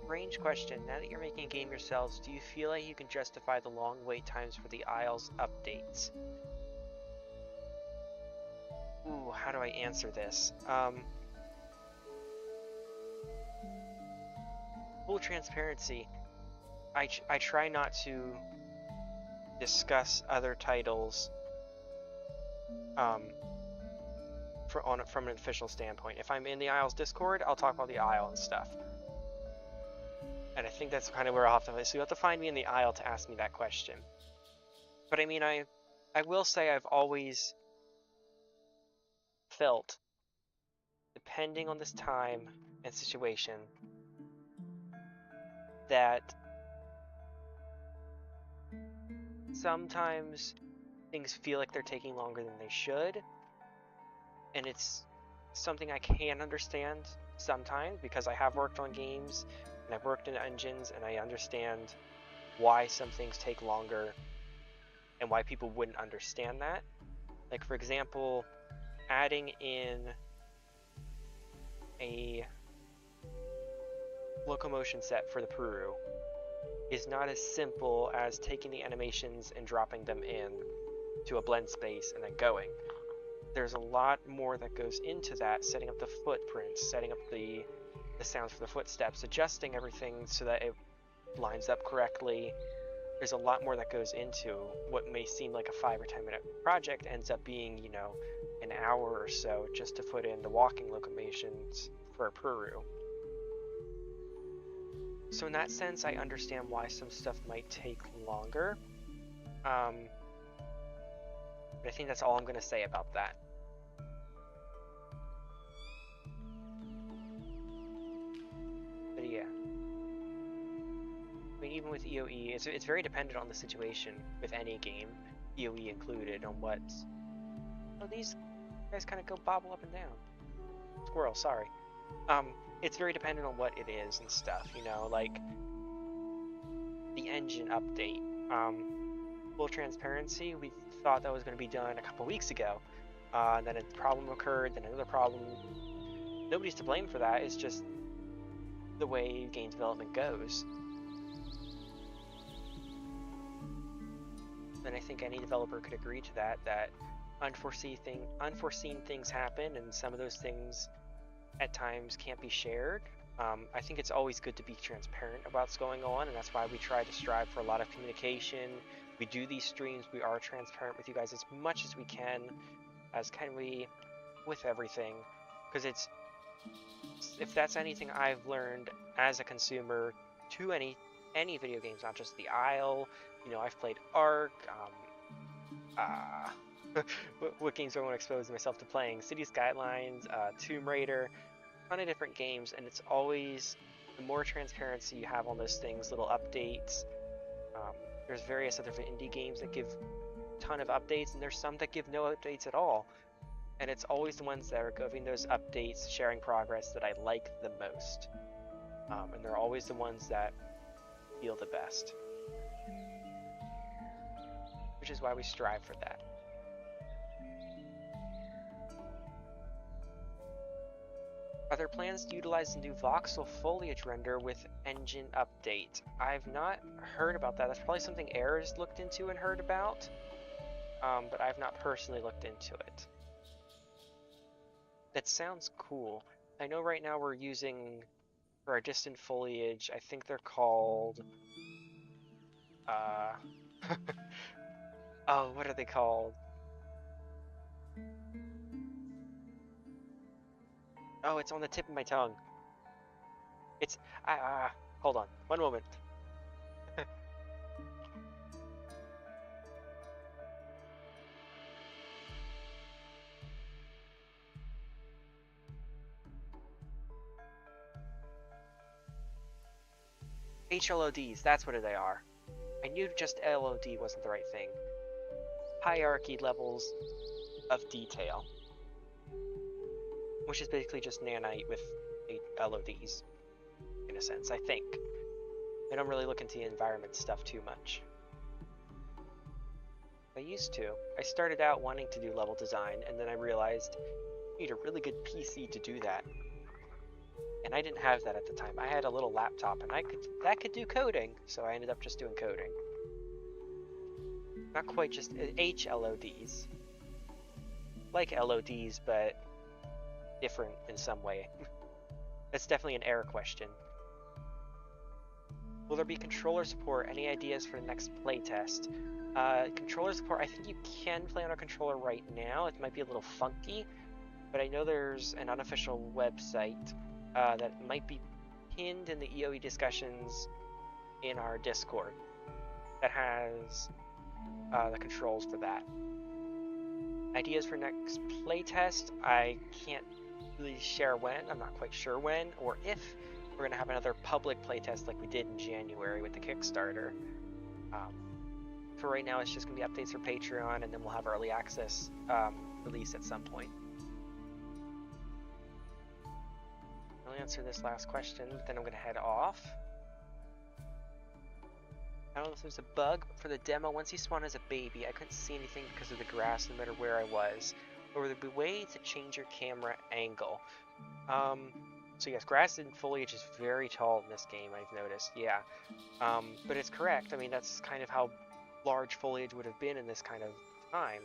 Range question, now that you're making a game yourselves, do you feel like you can justify the long wait times for the Isles updates? Ooh, how do I answer this? Full transparency, I try not to discuss other titles from an official standpoint. If I'm in the Isles Discord, I'll talk about the Isle and stuff. And I think that's kind of where I'll have to... So you'll have to find me in the Isle to ask me that question. But I mean, I will say I've always felt, depending on this time and situation, that sometimes things feel like they're taking longer than they should. And it's something I can understand sometimes because I have worked on games and I've worked in engines and I understand why some things take longer and why people wouldn't understand that. Like, for example, adding in a locomotion set for the Peru is not as simple as taking the animations and dropping them in to a blend space and then going. There's a lot more that goes into that, setting up the footprints, setting up the sounds for the footsteps, adjusting everything so that it lines up correctly, there's a lot more that goes into what may seem like a 5 or 10 minute project ends up being, you know, an hour or so just to put in the walking locomotions for Peru. So in that sense, I understand why some stuff might take longer. But I think that's all I'm going to say about that. But yeah. I mean, even with EOE, it's very dependent on the situation with any game, EOE included, on what... Oh, these guys kind of go bobble up and down. Squirrel, sorry. It's very dependent on what it is and stuff, you know, like the engine update. Full transparency, we thought that was going to be done a couple weeks ago. Then a problem occurred, then another problem. Nobody's to blame for that, it's just the way game development goes. And I think any developer could agree to that, unforeseen things happen, and some of those things at times can't be shared. I think it's always good to be transparent about what's going on, and that's why we try to strive for a lot of communication. We do these streams, we are transparent with you guys as much as we can, as can we with everything, because if that's anything I've learned as a consumer to any video games, not just the Isle, you know, I've played Ark, what games do I want to expose myself to playing? City Skylines, Tomb Raider, a ton of different games, and it's always, the more transparency you have on those things, little updates. There's various other indie games that give a ton of updates, and there's some that give no updates at all. And it's always the ones that are giving those updates, sharing progress, that I like the most. And they're always the ones that feel the best. Which is why we strive for that. Are there plans to utilize the new voxel foliage render with engine update? I've not heard about that. That's probably something Air has looked into and heard about, but I've not personally looked into it. That sounds cool. I know right now we're using, for our distant foliage, I think they're called, oh, what are they called? Oh, it's on the tip of my tongue. It's, hold on, one moment. HLODs, that's what they are. I knew just LOD wasn't the right thing. Hierarchy levels of detail. Which is basically just nanite with LODs, in a sense, I think. I don't really look into the environment stuff too much. I used to. I started out wanting to do level design, and then I realized you need a really good PC to do that. And I didn't have that at the time. I had a little laptop, and that could do coding, so I ended up just doing coding. Not quite just HLODs. Like LODs, but different in some way. That's definitely an error question. Will there be controller support? Any ideas for the next playtest? Controller support, I think you can play on a controller right now. It might be a little funky, but I know there's an unofficial website that might be pinned in the EOE discussions in our Discord that has the controls for that. Ideas for next playtest, I can't really share when. I'm not quite sure when or if we're going to have another public playtest like we did in January with the Kickstarter. For right now, it's just going to be updates for Patreon, and then we'll have early access release at some point. I'll answer this last question, but then I'm going to head off. I don't know if there's a bug, but for the demo, once he spawned as a baby, I couldn't see anything because of the grass no matter where I was. Or would there be a way to change your camera angle? So yes, grass and foliage is very tall in this game, I've noticed, yeah. But it's correct, I mean, that's kind of how large foliage would have been in this kind of time.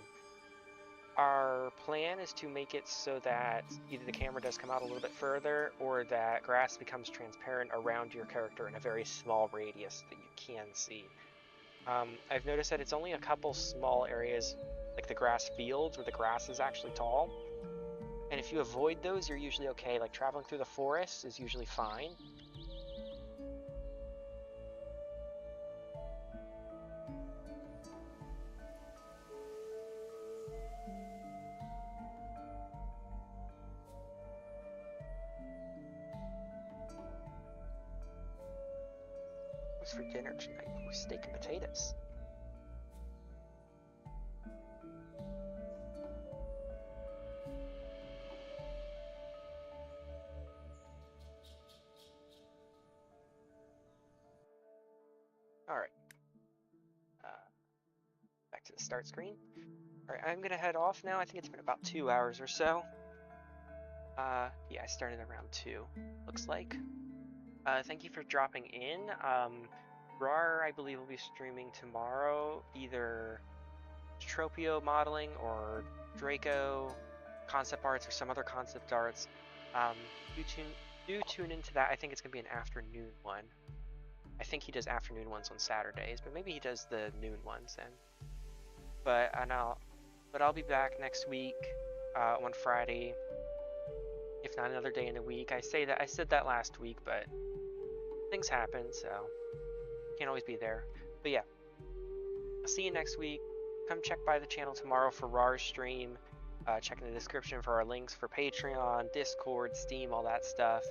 Our plan is to make it so that either the camera does come out a little bit further, or that grass becomes transparent around your character in a very small radius that you can see. I've noticed that it's only a couple small areas, like the grass fields, where the grass is actually tall. And if you avoid those, you're usually okay. Like traveling through the forest is usually fine. What's for dinner tonight? Ooh, steak and potatoes. All right. Back to the start screen. All right, I'm gonna head off now. I think it's been about 2 hours or so. Yeah, I started around 2, looks like. Thank you for dropping in. Rar, I believe, will be streaming tomorrow, either Tropio modeling or Draco concept arts or some other concept arts. Do tune into that. I think it's gonna be an afternoon one. I think he does afternoon ones on Saturdays, but maybe he does the noon ones then. But I'll be back next week on Friday, if not another day in the week. I said that last week, but things happen, so can't always be there. But yeah, I'll see you next week. Come check by the channel tomorrow for Rar's stream. Check in the description for our links for Patreon, Discord, Steam, all that stuff.